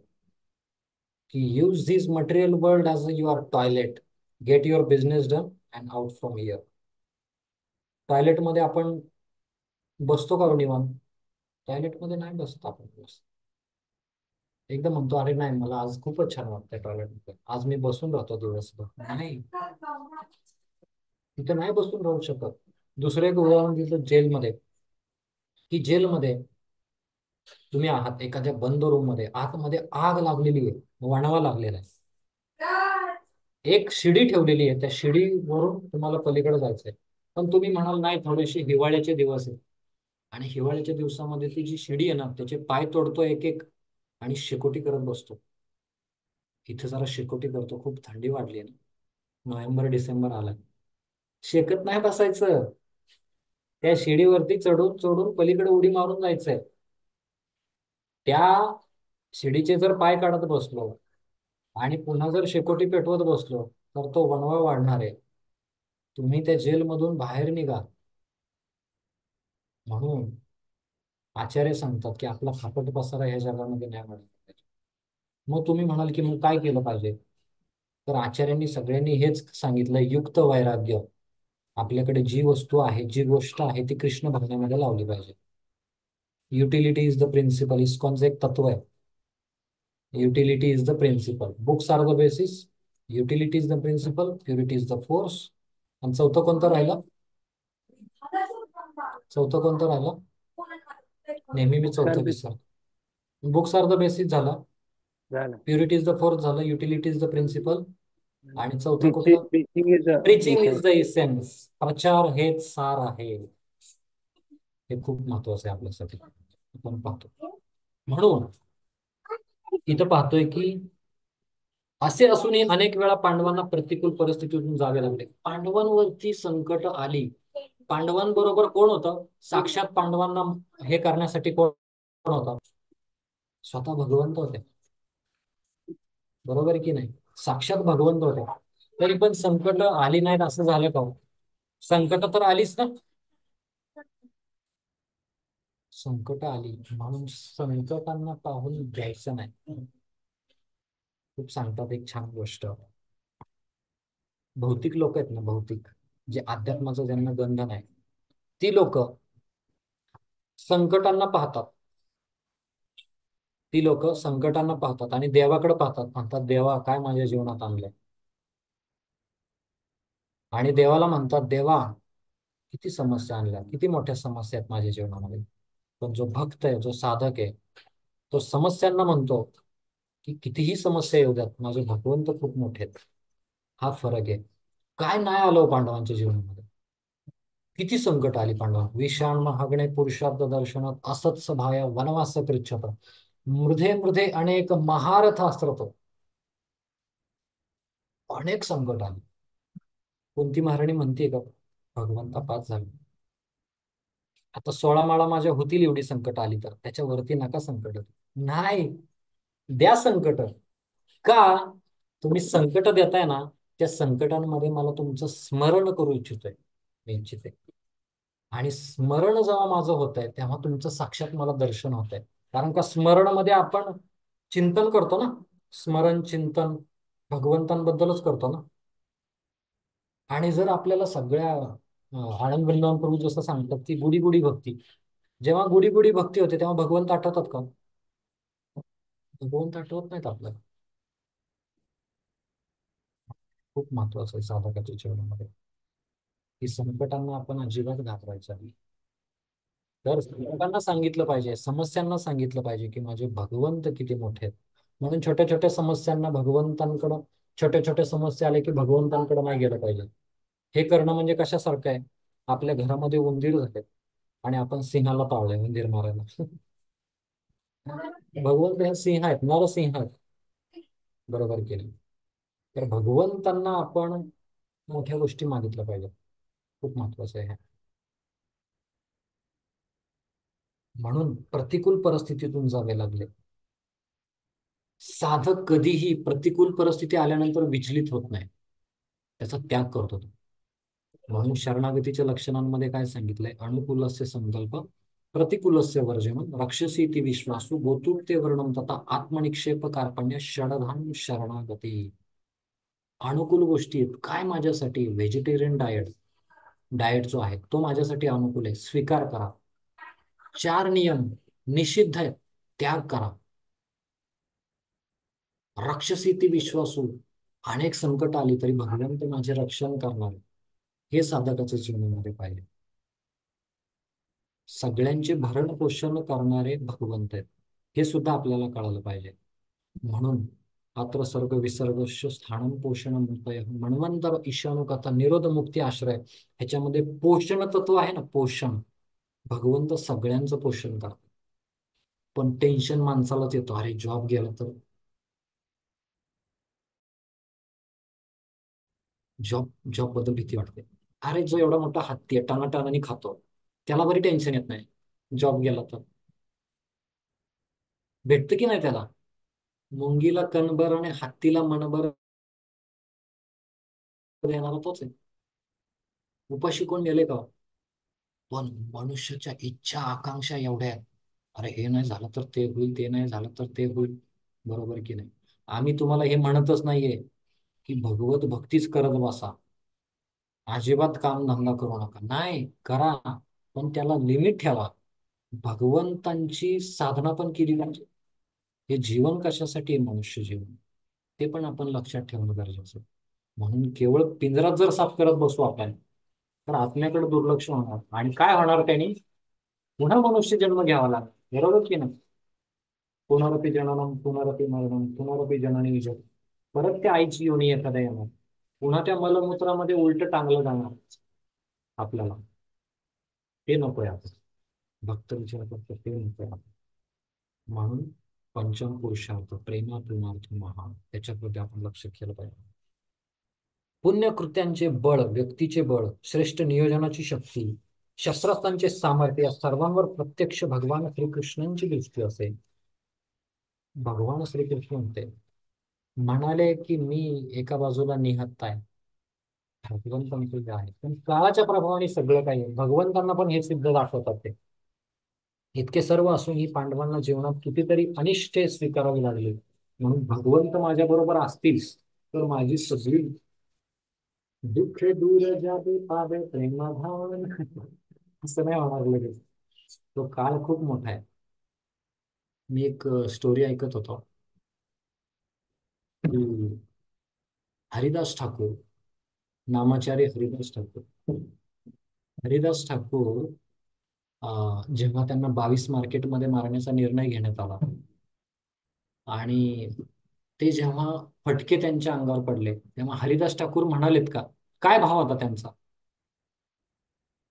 की use this material world as your toilet, get your business done and out from here. टॉयलेटमध्ये आपण बसतो का निवांत? टॉयलेटमध्ये नाही बसत आपण. एकदम म्हणतो अरे नाही, मला आज खूपच छान वाटतंय टॉयलेटमध्ये, आज मी बसून राहतो दिवसभर. नाही, तिथे नाही बसून राहू शकत. दुसरं एक उदाहरण दिलं जेलमध्ये, की जेलमध्ये तुम्ही आहात एखाद्या बंद रूम मध्ये, आतमध्ये आग लागलेली आहे, वणवा लागलेला आहे, एक शिडी ठेवलेली आहे, त्या शिडीवरून तुम्हाला पलीकडे जायचंय, पण तुम्ही म्हणाल नाही, थोडेसे हिवाळ्याचे दिवस आहेत, आणि हिवाळ्याच्या दिवसामध्ये ती जी शिडी आहे ना, त्याचे पाय तोडतो एक एक आणि शेकोटी करत बसतो. इथं जरा शेकोटी करतो, खूप थंडी वाढली आहे ना, नोव्हेंबर डिसेंबर आला, शेकत नाही बसायचं, त्या शिडीवरती चढून चढून पलीकडे उडी मारून जायचंय. त्या शिडीचे जर पाय काढत बसलो आणि पुन्हा जर शेकोटी पेटवत बसलो तर तो वणवा वाढणार आहे. तुम्ही त्या जेलमधून बाहेर निघा. म्हणून आचार्य सांगतात की आपला फापट पसारा ह्या जगामध्ये नाही मिळाला पाहिजे. मग तुम्ही म्हणाल की मग काय केलं पाहिजे? तर आचार्यांनी सगळ्यांनी हेच सांगितलं, युक्त वैराग्य. आपल्याकडे जी वस्तू आहे, जी गोष्ट आहे, ती कृष्ण भजनामध्ये लावली पाहिजे. युटिलिटी इज द प्रिन्सिपल, इस्कॉनचं एक तत्व आहे, utility is the principle, books are the basis, utility is the principle, purity is the force. आणि चौथं कोणतं राहिलं? चौथं कोणतं राहिलं? नेहमी मी चौथं विसरतो. बुक्स आर द बेसिस झाला, प्युरिटी इज द फोर्स झालं, युटिलिटी इज द प्रिन्सिपल, आणि चौथं कुठलं? Preaching is the essence. प्रचार हेच सार आहे. हे खूप महत्वाचं आहे आपल्यासाठी, आपण पाहतो. म्हणून इथं पाहतोय की असे असूनही अनेक वेळा पांडवांना प्रतिकूल परिस्थितीतून जावे लागले. पांडवांवरती संकट आली. पांडवांबरोबर कोण होतं? साक्षात पांडवांना हे करण्यासाठी कोण होता? स्वतः भगवंत होते. बरोबर की नाही? साक्षात भगवंत होते, तरी पण संकट आली नाहीत असं झालं का? संकट तर आलीच ना. संकट आली म्हणून संकटांना पाहून घ्यायचं नाही. खूप सांगतात एक छान गोष्ट, भौतिक लोक आहेत ना, भौतिक जे अध्यात्माचं ज्यांना बंधन आहे, ती लोक संकटांना पाहतात. ती लोक संकटांना पाहतात आणि देवाकडे पाहतात, म्हणतात देवा काय माझ्या जीवनात आणलंय, आणि देवाला म्हणतात देवा किती समस्या आणल्या, किती मोठ्या समस्या आहेत माझ्या जीवनामध्ये. पण जो भक्त आहे, जो साधक आहे, तो समस्यांना म्हणतो की कितीही समस्या येऊ द्यात, माझे भगवंत खूप मोठे आहेत. हा फरक आहे. काय नाही आलं पांडवांच्या जीवनामध्ये, किती संकट आली पांडवांना. विषाण महागणे पुरुषार्थ दर्शनात असत्स भाया वनवास पृच्छत, मृधे मृधे अनेक महारथ अस्त्रतो. अनेक संकट आली. कोणती महाराणी म्हणते का भगवंता पाच झाली, आता 16 माळा माझ्या होतील एवढी संकट आली तर त्याच्यावरती नका संकट. नाही, द्या संकट. का? तुम्ही संकट देताय ना, त्या संकटांमध्ये मला तुमचं स्मरण करू इच्छितोय, मी इच्छिते. आणि स्मरण जेव्हा माझं होत आहे तेव्हा तुमचं साक्षात मला दर्शन होत आहे. कारण का स्मरणमध्ये आपण चिंतन करतो ना, स्मरण चिंतन भगवंतांबद्दलच करतो ना. आणि जर आपल्याला सगळ्या आनंद वृंदावन प्रभू जसं सांगतात की गुडी गुडी भक्ती, जेव्हा गुडी गुडी भक्ती होते तेव्हा भगवंत आठवतात का? भगवंत आठवत नाहीत आपल्याला. खूप महत्वाचं आहे साधकाच्या जीवनामध्ये की संकटांना आपण अजिबात घाबरायचं नाही. तर संकटांना सांगितलं पाहिजे, समस्यांना सांगितलं पाहिजे की माझे भगवंत किती मोठे आहेत. म्हणून छोट्या छोट्या समस्यांना भगवंतांकडं, छोट्या छोट्या समस्या आल्या की भगवंतांकडे नाही गेलं पाहिजे. हे करणं म्हणजे कशासारखं आहे? आपल्या घरामध्ये उंदीर झाले आणि आपण सिंहाला पाळलंय उंदीर मारायला. भगवंत हे सिंह आहेत, नरसिंह आहेत. बरोबर केलं. तर भगवंतांना आपण मोठ्या गोष्टी मागितल्या पाहिजेत. खूप महत्वाचं आहे हे. म्हणून प्रतिकूल परिस्थितीतून जावे लागले. साधक कधीही प्रतिकूल परिस्थिती आल्यानंतर विचलित होत नाही, त्याचा त्याग करतो तो. म्हणून शरणागतीच्या लक्षणांमध्ये काय सांगितलंय? अनुकूलस्य संकल्प, प्रतिकूलस्य वर्जनम, रक्षसी इति विश्वासु, गोतुर्ते वर्णम तथा आत्मनिक्षेप कार्पण्य, षडधाम शरणागती. अनुकूल गोष्टी आहेत काय माझ्यासाठी? व्हेजिटेरियन डाएट जो आहे तो माझ्यासाठी अनुकूल आहे, स्वीकार करा. 4 नियम निषिद्ध आहेत, त्याग करा. राक्षसी ती विश्वासू, अनेक संकट आली तरी भगवंत माझे रक्षण करणार, हे साधकाच्या जीवनामध्ये पाहिजे. सगळ्यांचे भरण पोषण करणारे भगवंत आहेत, हे सुद्धा आपल्याला कळालं पाहिजे. म्हणून अत्र सर्ग विसर्गश स्थानम पोषण मुक्तय मन्वंतर ईशानु कथा निरोध मुक्ती आश्रय, ह्याच्यामध्ये पोषण तत्व आहे ना, पोषण. भगवंत सगळ्यांचं पोषण करतात. पण टेन्शन माणसालाच येतो, अरे जॉब गेला तर, जॉब बद्दल भीती वाटते. अरे जो एवढा मोठा हत्ती आहे, टानाटानाने खातो, त्याला बरी टेन्शन येत नाही. जॉब गेला तर भेटतं की नाही त्याला? मुंगीला कणभर आणि हत्तीला मनभर देणारा तोच आहे. उपाशी कोण गेले का? पण मनुष्याच्या इच्छा आकांक्षा एवढ्या आहेत, अरे हे नाही झालं तर ते होईल, ते नाही झालं तर ते होईल. बरोबर की नाही? आम्ही तुम्हाला हे म्हणतच नाहीये की भगवत भक्तीच करत बसा, अजिबात काम धंदा करू नका. नाही, करा, पण त्याला लिमिट ठेवा. भगवंतांची साधना पण केली पाहिजे. हे जीवन कशासाठी आहे? मनुष्य जीवन, ते पण आपण लक्षात ठेवणं गरजेचं आहे. म्हणून केवळ पिंजरात जर साफ करत बसू आपण, तर आत्म्याकडे दुर्लक्ष होणार. आणि काय होणार? त्यांनी पुन्हा मनुष्य जन्म घ्यावा लागेल. बरोबर की नाही? पुनरपी जननम पुनरपी मरणम पुनरपी जननी विजय. परत त्या आईची योनी एखाद्या येणार, पुन्हा त्या मलमूत्रामध्ये उलट टांगलं जाणार आपल्याला. ते नकोय आपण. भक्त विचार करतो ते नकोय आपण. म्हणून पंचम पुरुषार्थ प्रेमार्थ महा, त्याच्याप्रती आपण लक्ष केलं पाहिजे. पुण्यकृत्यांचे बळ, व्यक्तीचे बळ, श्रेष्ठ नियोजनाची शक्ती, शस्त्रास्त्रांचे सामर्थ्य, या सर्वांवर प्रत्यक्ष भगवान श्रीकृष्णांची दृष्टी असेल. भगवान श्रीकृष्ण म्हणाले की मी एका बाजूला निहत्ता आहे, भगवंतांचं जे आहे, पण काळाच्या प्रभावाने सगळं काही आहे. भगवंतांना पण हे सिद्ध दाखवतात. ते इतके सर्व असूनही पांडवांना जीवनात कितीतरी अनिष्टे स्वीकारावी लागली. म्हणून भगवंत माझ्या बरोबर असतील तर माझी सगळी दुःख दूर जाते पावे प्रेमाभावन, असं नाही होणार लगेच. तो काळ खूप मोठा आहे. मी एक स्टोरी ऐकत होतो की हरिदास ठाकूर, नामाचार्य हरिदास ठाकूर, हरिदास ठाकूर जेव्हा त्यांना 22 मार्केटमध्ये मारण्याचा निर्णय घेण्यात आला आणि ते जेव्हा फटके त्यांच्या अंगावर पडले, तेव्हा हरिदास ठाकूर म्हणालेत का? काय भाव होता त्यांचा?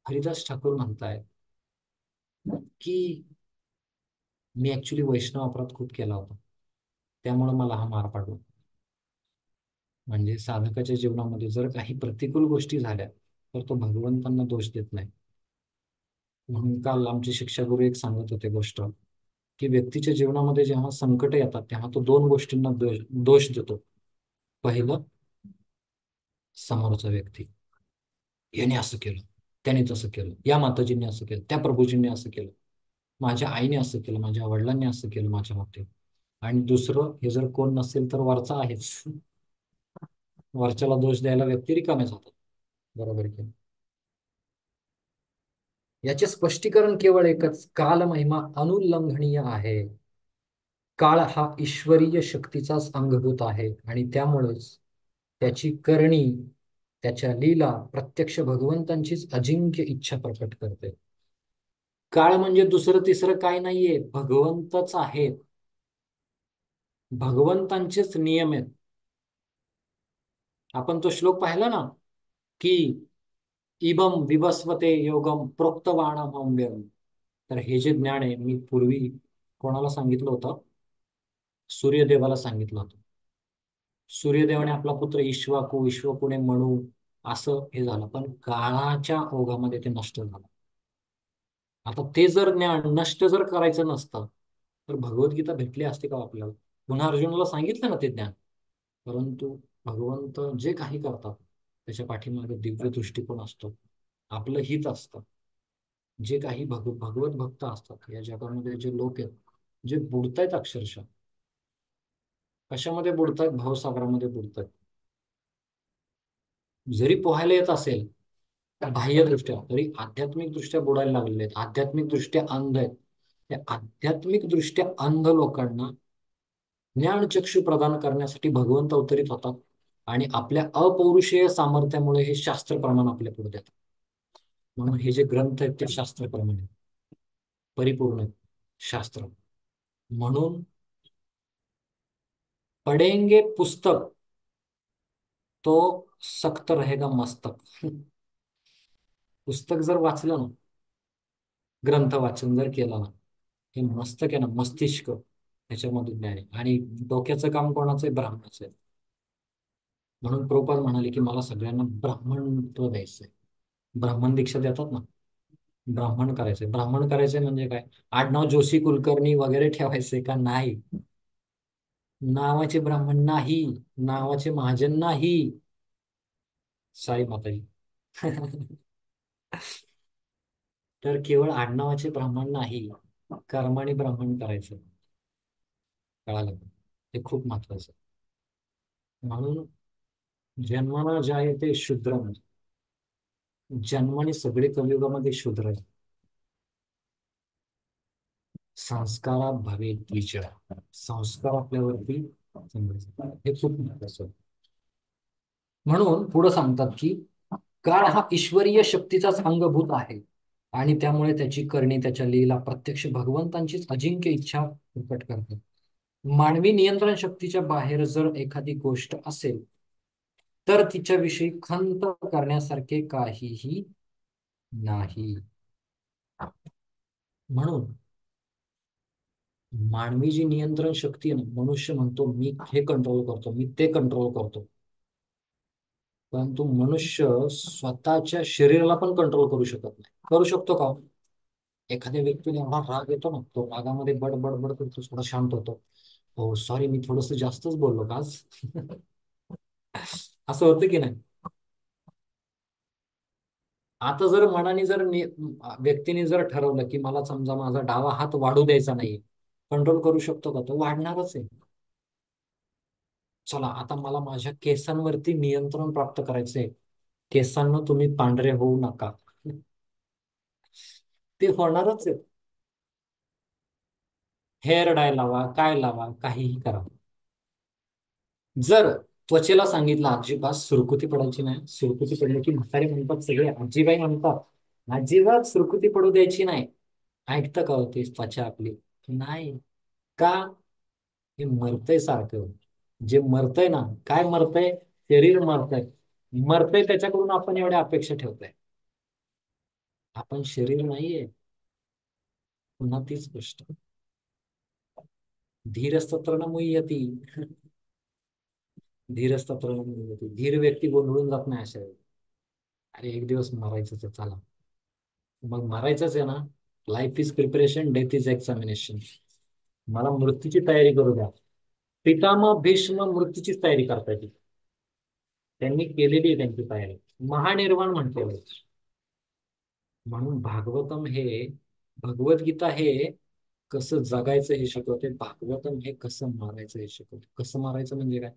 हरिदास ठाकूर म्हणतायत की मी ऍक्च्युली वैष्णव अपराध खूप केला होता, त्यामुळे मला हा मार पडला. म्हणजे साधकाच्या जीवनामध्ये जर काही प्रतिकूल गोष्टी झाल्या तर तो भगवंतांना दोष देत नाही. म्हणून काल आमचे शिक्षागुरु एक सांगत होते गोष्ट, की व्यक्तीच्या जीवनामध्ये जेव्हा संकट येतात तेव्हा तो 2 गोष्टींना दोष देतो. पहिलं, समोरचा व्यक्ती, याने असं केलं, त्याने तसं केलं, या माताजींनी असं केलं, त्या प्रभूजींनी असं केलं, माझ्या आईने असं केलं, माझ्या वडिलांनी असं केलं माझ्या बाबतीत. आणि दुसरं, हे जर कोण नसेल तर वरचा आहेच. वरच्याला दोष द्यायला व्यक्ती रिकाम्याच होतात. बरोबर की? याचे स्पष्टीकरण केवळ एकच, काल महिमा अनुल्लंघनीय आहे. काळ हा ईश्वरीय शक्तीचाच अंगभूत आहे आणि त्यामुळेच त्याची करणी, त्याच्या लीला प्रत्यक्ष भगवंतांचीच अजिंक्य इच्छा प्रकट करते. काळ म्हणजे दुसरं तिसरं काय नाहीये, भगवंतच आहे. भगवंतांचेच नियम आहेत. आपण तो श्लोक पाहिला ना की इबम विवस्वते योगम प्रोक्तवाणम, तर हे जे ज्ञान आहे मी पूर्वी कोणाला सांगितलं होतं? सूर्यदेवाला सांगितलं होतं. सूर्यदेवाने आपला पुत्र इक्ष्वाकुने म्हणू असं हे झालं, पण काळाच्या ओघामध्ये ते नष्ट झालं. आता ते जर ज्ञान नष्ट जर करायचं नसतं तर भगवद्गीता भेटली असते का आपल्याला? पुन्हा अर्जुनाला सांगितलं ना ते ज्ञान. परंतु भगवंत जे काही करतात त्याच्या पाठीमागे दिव्य दृष्टिकोन असतो, आपलं हित असतं. जे काही भगवत भक्त असतात या जगामध्ये, जे लोक आहेत जे बुडतायत अक्षरशः, कशामध्ये बुडतायत? भावसागरामध्ये बुडतायत. जरी पोहायला येत असेल बाह्यदृष्ट्या, तरी आध्यात्मिक दृष्ट्या बुडायला लागलेले आहेत, आध्यात्मिक दृष्ट्या अंध आहेत. त्या आध्यात्मिक दृष्ट्या अंध लोकांना ज्ञानचक्षु प्रदान करण्यासाठी भगवंत अवतरित होतात आणि आपल्या अपौरुषेय सामर्थ्यामुळे हे शास्त्र प्रमाण आपल्या पुढे देतात. म्हणून हे जे ग्रंथ आहेत ते शास्त्र प्रमाण आहेत, परिपूर्ण आहेत शास्त्र. म्हणून पढेंगे पुस्तक तो सक्त रहेगा मस्तक. पुस्तक जर वाचलं ना, ग्रंथ वाचन जर केलं ना, हे मस्तक आहे ना, मस्तिष्क, ह्याच्यामध्ये ज्ञान आहे. आणि डोक्याचं काम कोणाचं आहे? ब्राह्मणाचं आहे. म्हणून प्रभुपाद म्हणाले की मला सगळ्यांना ब्राह्मणत्व द्यायचंय. ब्राह्मण दीक्षा देतात ना, ब्राह्मण करायचंय. ब्राह्मण करायचंय म्हणजे काय? आडनाव जोशी कुलकर्णी वगैरे ठेवायचंय का? नाही. नावाचे ब्राह्मण नाही, नावाचे महाजन नाही. साई माताजी. तर केवळ आडनावाचे ब्राह्मण नाही, कर्माने ब्राह्मण करायचं. कळालं? हे खूप महत्वाचं. म्हणून जन्माला जाय ते शूद्र म्हणजे जन्माने सगळे कलियुगामध्ये शूद्र आहे. संस्कारात भवे द्विज. संस्कार आपल्यावरती हे खूप महत्वाचं. म्हणून पुढे सांगतात की काळ हा ईश्वरीय शक्तीचाच अंगभूत आहे आणि त्यामुळे त्याची करणी, त्याच्या लीला प्रत्यक्ष भगवंतांचीच अजिंक्य इच्छा प्रकट करतात. मानवी नियंत्रण शक्तीच्या बाहेर जर एखादी गोष्ट असेल तर तिच्याविषयी खंत करण्यासारखे काहीही नाही. म्हणून मानवी जी नियंत्रण शक्ती आहे ना, मनुष्य म्हणतो मी हे कंट्रोल करतो, मी ते कंट्रोल करतो. परंतु मनुष्य स्वतःच्या शरीराला पण कंट्रोल करू शकत नाही. करू शकतो का? एखाद्या व्यक्तीने एवढा राग येतो ना, तो रागामध्ये बडबड करतो, थोडा शांत होतो. हो सॉरी, मी थोडस जास्तच बोललो का आज? असं होतं की नाही? आता जर मनाने जर व्यक्तीने जर ठरवलं की मला समजा माझा डावा हात वाढू द्यायचा नाही, कंट्रोल करू शकतो का? तो वाढणारच आहे. चला आता मला माझ्या केसांवरती नियंत्रण प्राप्त करायचंय, केसांना तुम्ही पांढरे होऊ नका, ते होणारच आहे. हेअर डाय लावा, काय लावा, काहीही करा. जर त्वचेला सांगितलं अजिबात सुरकुती पडायची नाही, सुरकुती पडली की म्हातारे म्हणतात सगळे, आजीबाई म्हणतात अजिबात सुरकुती पडू द्यायची नाही, ऐकतं का होते त्वचा आपली? नाही. का? हे मरतय सारखं. जे मरतय ना, काय मरतय? शरीर मरतय. मरतय त्याच्याकडून आपण एवढ्या अपेक्षा ठेवतोय. आपण शरीर नाहीये. पुन्हा तीच गोष्ट, धीरस्तत्र न मुह्यती. धीरस्तत्र न मुह्यती. धीर व्यक्ती गोंधळून जात नाही अशा वेळी. अरे एक दिवस मरायचंच आहे, चला मग मरायचंच आहे ना. Life is preparation, death is examination. मला मृत्यूची तयारी करू द्या. पितामह भीष्म मृत्यूचीच तयारी करतायत. त्यांनी केलेली आहे त्यांची तयारी, महानिर्वाण म्हटलेलं आहे. म्हणून भागवतम हे, भगवद्गीता हे कसं जगायचं हे शिकवते, भागवतम हे कसं मारायचं हे शिकवते. कसं मारायचं म्हणजे काय?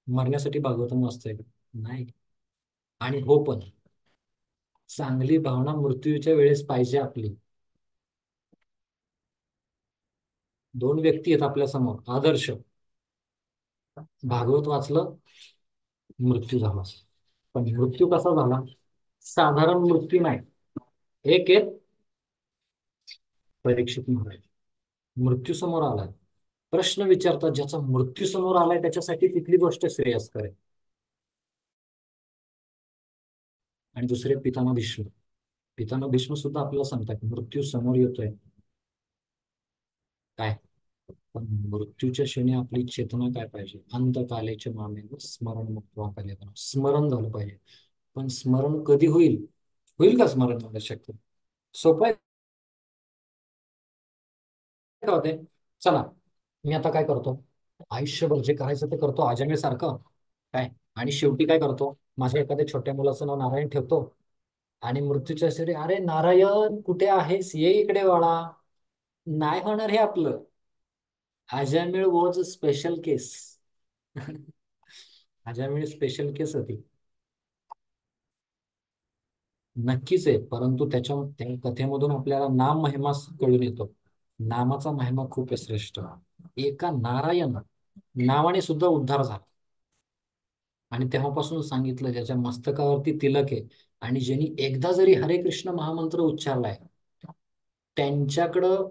मरण्यासाठी भागवतम वाचतंय का? नाही. आणि हो पण चांगली भावना मृत्यूच्या वेळेस पाहिजे आपली. दोन व्यक्ती आहेत आपल्या समोर आदर्श, भागवत वाचलं, मृत्यू झाला. पण मृत्यू कसा झाला? साधारण मृत्यू नाही. एक परीक्षित महाराज मृत्यू समोर आलाय, प्रश्न विचारतात, ज्याचा मृत्यू समोर आलाय त्याच्यासाठी तिथली गोष्ट श्रेयस्कर आहे. आणि दुसरे पितामह भीष्म. पितामह भीष्म सुद्धा आपल्याला सांगतात मृत्यू समोर येतोय, काय, पण मृत्यूच्या क्षणी आपली चेतना काय पाहिजे, अंतकालेच्या मामेव स्मरण मुक्त्वा कलेवरम, स्मरण झालं पाहिजे. पण स्मरण कधी होईल, होईल का स्मरण झालं शक्य? सोपं आहे का होते? चला, मी आता काय करतो, आयुष्यभर जे करायचं ते करतो अजमेर सारखं, काय, आणि शेवटी काय करतो, माझ्या एखाद्या छोट्या मुलाचं नाव नारायण ठेवतो, आणि मृत्यूच्या शरीर, अरे नारायण कुठे आहेस, ये इकडे बाळा. नाही होणार हे आपलं. Ajamil was a special case. Ajamil special case होती, नक्कीच आहे. परंतु त्या कथेमधून आपल्याला नाम महिमा कळून येतो. नामाचा महिमा खूप आहे श्रेष्ठ. एका नारायण नावाने सुद्धा उद्धार झाला. आणि तेव्हापासून सांगितलं, ज्याच्या मस्तकावरती तिलक आहे आणि ज्यांनी एकदा जरी हरे कृष्ण महामंत्र उच्चारलाय, त्यांच्याकडं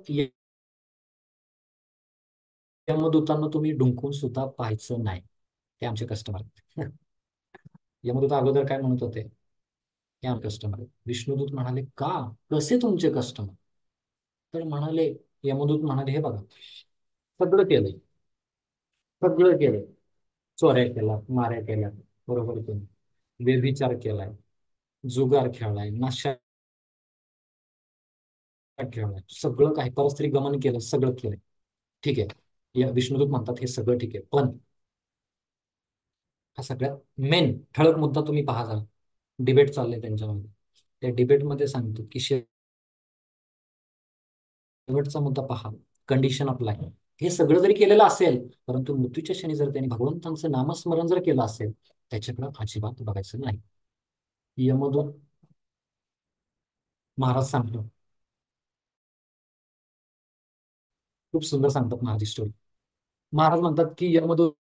यमदूतांना तुम्ही डुंकून सुद्धा पाहायचं नाही. ते आमचे कस्टमर आहेत. यमदूत अगोदर काय म्हणत होते, हे आमचे कस्टमर आहेत. विष्णुदूत म्हणाले, का, कसे तुमचे कस्टमर? तर म्हणाले, यमदूत म्हणाले, हे बघा, सगळं केलंय, सगळं केलंय, चोऱ्या केल्या, माऱ्या केल्या, बरोबर केलं, व्यभिचार केलाय, जुगार खेळलाय, नशा खेळलाय, सगळं काही, परस्त्री गमन केलं, सगळं केलंय. ठीक आहे, या विष्णुदूत म्हणतात हे सगळं ठीक आहे, पण हा सगळ्यात मेन ठळक मुद्दा तुम्ही पहा जरा. डिबेट चाललंय त्यांच्यामध्ये, त्या डिबेटमध्ये सांगतो की शेवटचा मुद्दा पहा, कंडिशन ऑफ लाईफ. हे सगळं जरी केलेलं असेल, परंतु मृत्यूच्या क्षणी जर त्यांनी भगवंतांचं नामस्मरण जर केलं असेल, त्याच्याकडे अजिबात बघायचं नाही. यमदूत महाराज सांगतो, खूप सुंदर सांगतात महाराज स्टोरी. महाराज म्हणतात की यमदूतांनी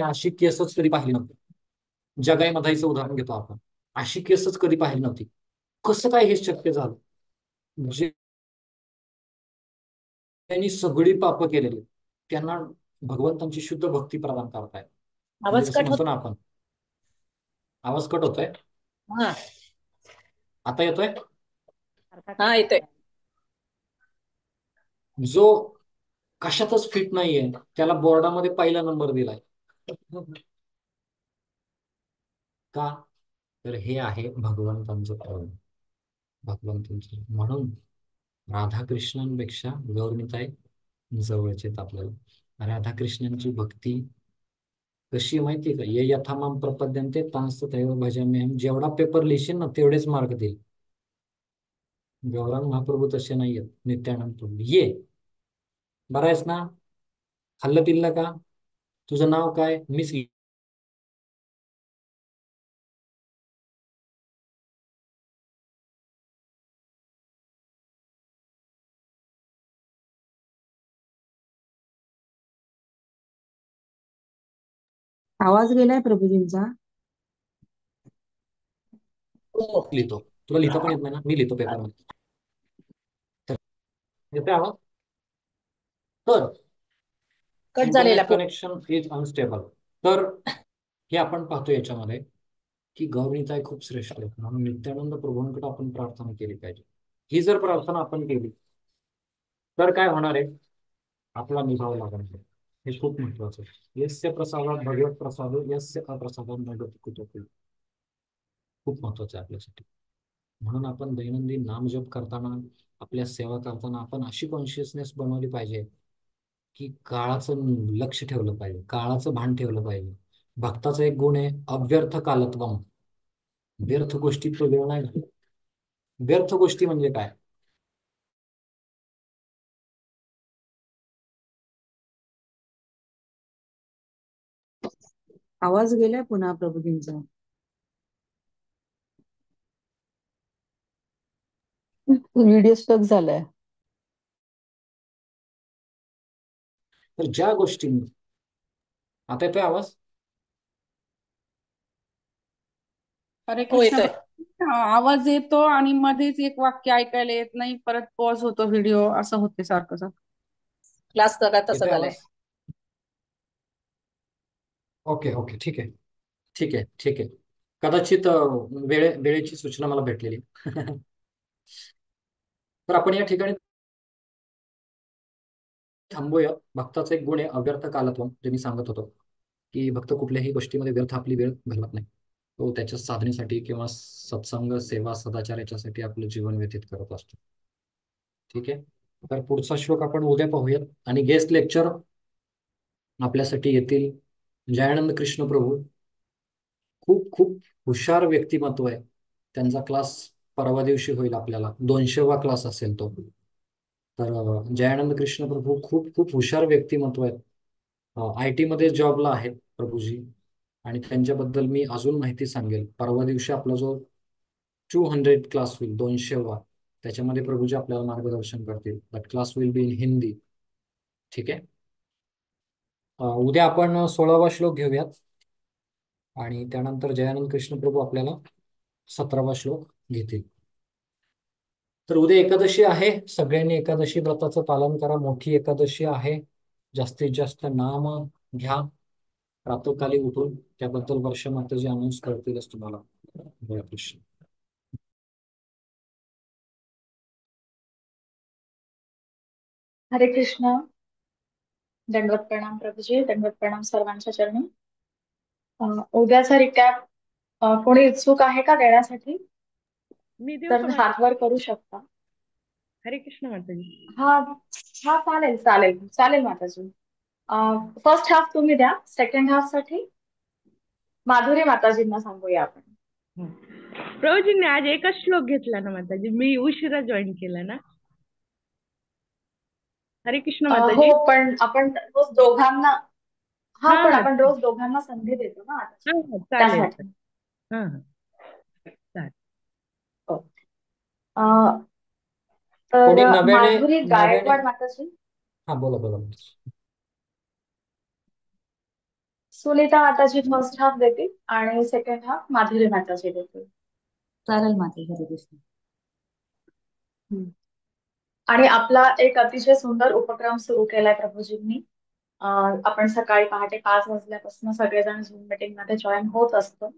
अशी केसच कधी पाहिली नव्हती. जगाई मधाईचं उदाहरण घेतो आपण, अशी केसच कधी पाहिली नव्हती. कसं काय हे शक्य झालं? जे त्यांनी सगळी पापं केलेली, त्यांना भगवंतांची शुद्ध भक्ती प्रदान करतायत. म्हणजे आवाज जसं कट म्हणतो होत. ना आपण, आवाज कट होतोय, हा आता येतोय? हा येतोय. जो कशातच फिट नाहीये त्याला बोर्डामध्ये पहिला नंबर दिलाय. का? तर हे आहे भगवंतांचं प्रेम, भगवंतांचं. म्हणून राधाकृष्णांपेक्षा गौरनीताई जवळचे आहेत आपल्याला. राधाकृष्णांची भक्ती कशी माहितीये का, ये यथामाम प्रपद्यन्ते तांस्तथैव भजाम्यहम्. जेवढा पेपर लिहिशील ना तेवढेच मार्क देईल. गौरांग महाप्रभू तसे नाहीयेत, नित्यानंद प्रभू. ये, बरा आहेस ना, खाल्लं पिल्लं का, तुझं नाव काय, मिस आवाज गेलाय प्रभूजींचा. हो लिहितो. तुला लिहिता पण येत नाही ना, मी लिहितो पेपरमध्ये. येते आवाज? तर कट झालेला इंटरनेट कनेक्शन इज अनस्टेबल. तर हे आपण पाहतो याच्यामध्ये की गौरीताई खूप श्रेष्ठ आहेत. म्हणून नित्यानंद प्रभूंकडे आपण प्रार्थना केली पाहिजे. ही जर प्रार्थना आपण केली तर काय होणार आहे, आपला निभाव लागणार आहे. हे खूप महत्वाचं आहे. यस्य प्रसादात भगवत प्रसाद, यस्य अप्रसादात भगवत कुतोपी. खूप महत्वाचं आहे आपल्यासाठी. म्हणून आपण दैनंदिन नामजप करताना, आपल्या सेवा करताना आपण अशी कॉन्शियसनेस बनवली पाहिजे की काळाचं लक्ष ठेवलं पाहिजे, काळाचं भान ठेवलं पाहिजे. भक्ताचा एक गुण आहे अव्यर्थ कालत्वम. व्यर्थ गोष्टीत तो वेळ नाही घालत. व्यर्थ गोष्टी म्हणजे काय? आवाज गेलाय पुन्हा प्रभूजींचा. व्हिडिओ स्टक झालाय. तर ज्या गोष्टी, आता येतोय आवाज? हरे हो कृष्ण. येतोय. आवाज येतो आणि मध्येच एक वाक्य ऐकायला येत नाही, परत पॉज होतो व्हिडिओ, असं होते सारखं सारखं. क्लास का तसं येतोय झालंय. आवाज? ओके ओके, ठीक आहे, ठीक आहे, ठीक आहे. कदाचित वेळेची सूचना मला भेटलेली. तर आपण या ठिकाणी थांबूया. भक्ताचा एक गुण आहे अव्यर्थ कालत्व, जे मी सांगत होतो की भक्त कुठल्याही गोष्टीमध्ये व्यर्थ आपली वेळ घालवत नाही. तो त्याच्या साधनेसाठी किंवा सत्संग सेवा सदाचार याच्यासाठी आपलं जीवन व्यतीत करत असतो. ठीक आहे. तर पुढचा श्लोक आपण उद्या पाहूयात. आणि गेस्ट लेक्चर आपल्यासाठी येतील जयानंद कृष्ण प्रभू. खूप खूप हुशार व्यक्तिमत्व आहे. त्यांचा क्लास परवा दिवशी होईल. आपल्याला 200वा क्लास असेल तो. तर जयानंद कृष्ण प्रभू खूप खूप हुशार व्यक्तिमत्व आहेत. IT मध्ये जॉबला आहेत प्रभूजी. आणि त्यांच्याबद्दल मी अजून माहिती सांगेल. परवा दिवशी आपला जो 200 क्लास होईल, 200वा, त्याच्यामध्ये प्रभूजी आपल्याला मार्गदर्शन करतील. That class will be in Hindi. ठीक आहे. उद्या आपण 16वा श्लोक घेऊयात आणि त्यानंतर जयानंद कृष्ण प्रभू आपल्याला 17वा श्लोक घेतील. तर उद्या एकादशी आहे. सगळ्यांनी एकादशी व्रताचं पालन करा. मोठी एकादशी आहे. जास्तीत जास्त नाम घ्या प्रातःकाली उठून. त्याबद्दल वर्षा माताजी अनाऊन्स करतीलच तुम्हाला. जय कृष्ण. हरे कृष्ण. दंडवत प्रणाम प्रभूजी, दंडवत प्रणाम सर्वांच्या चरणी. उद्याचा रिकॅप कोणी इच्छुक आहे का देण्यासाठी? मी देऊ तर का हात वर करू शकता. हरे कृष्ण माताजी. हा हा चालेल चालेल चालेल माताजी. फर्स्ट हाफ तुम्ही द्या. सेकंड हाफ साठी माधुरी माताजींना सांगूया आपण. प्रभूजींनी आज एकच श्लोक घेतला ना माताजी? मी उशिरा जॉईन केला ना. हरे कृष्ण माताजी. हो, पण आपण रोज दोघांना हा पण हा आपण रोज दोघांना संधी देतो ना माताजी, हा चालेल त्यासाठी. हा हा चालेल. हो. तर कोणी नव्याने माधुरी नव्याने गायकवाड माताजी, हा बोला बोला. सुनीता माताजी फर्स्ट हाफ देतील आणि सेकंड हाफ माधुरी माताजी देतील. चालेल माते. हरे कृष्ण. आणि आपला एक अतिशय सुंदर उपक्रम सुरू केलाय प्रभूजींनी. आपण सकाळी पहाटे 5 वाजल्यापासून सगळेजण झूम मीटिंग मध्ये जॉईन होत असतो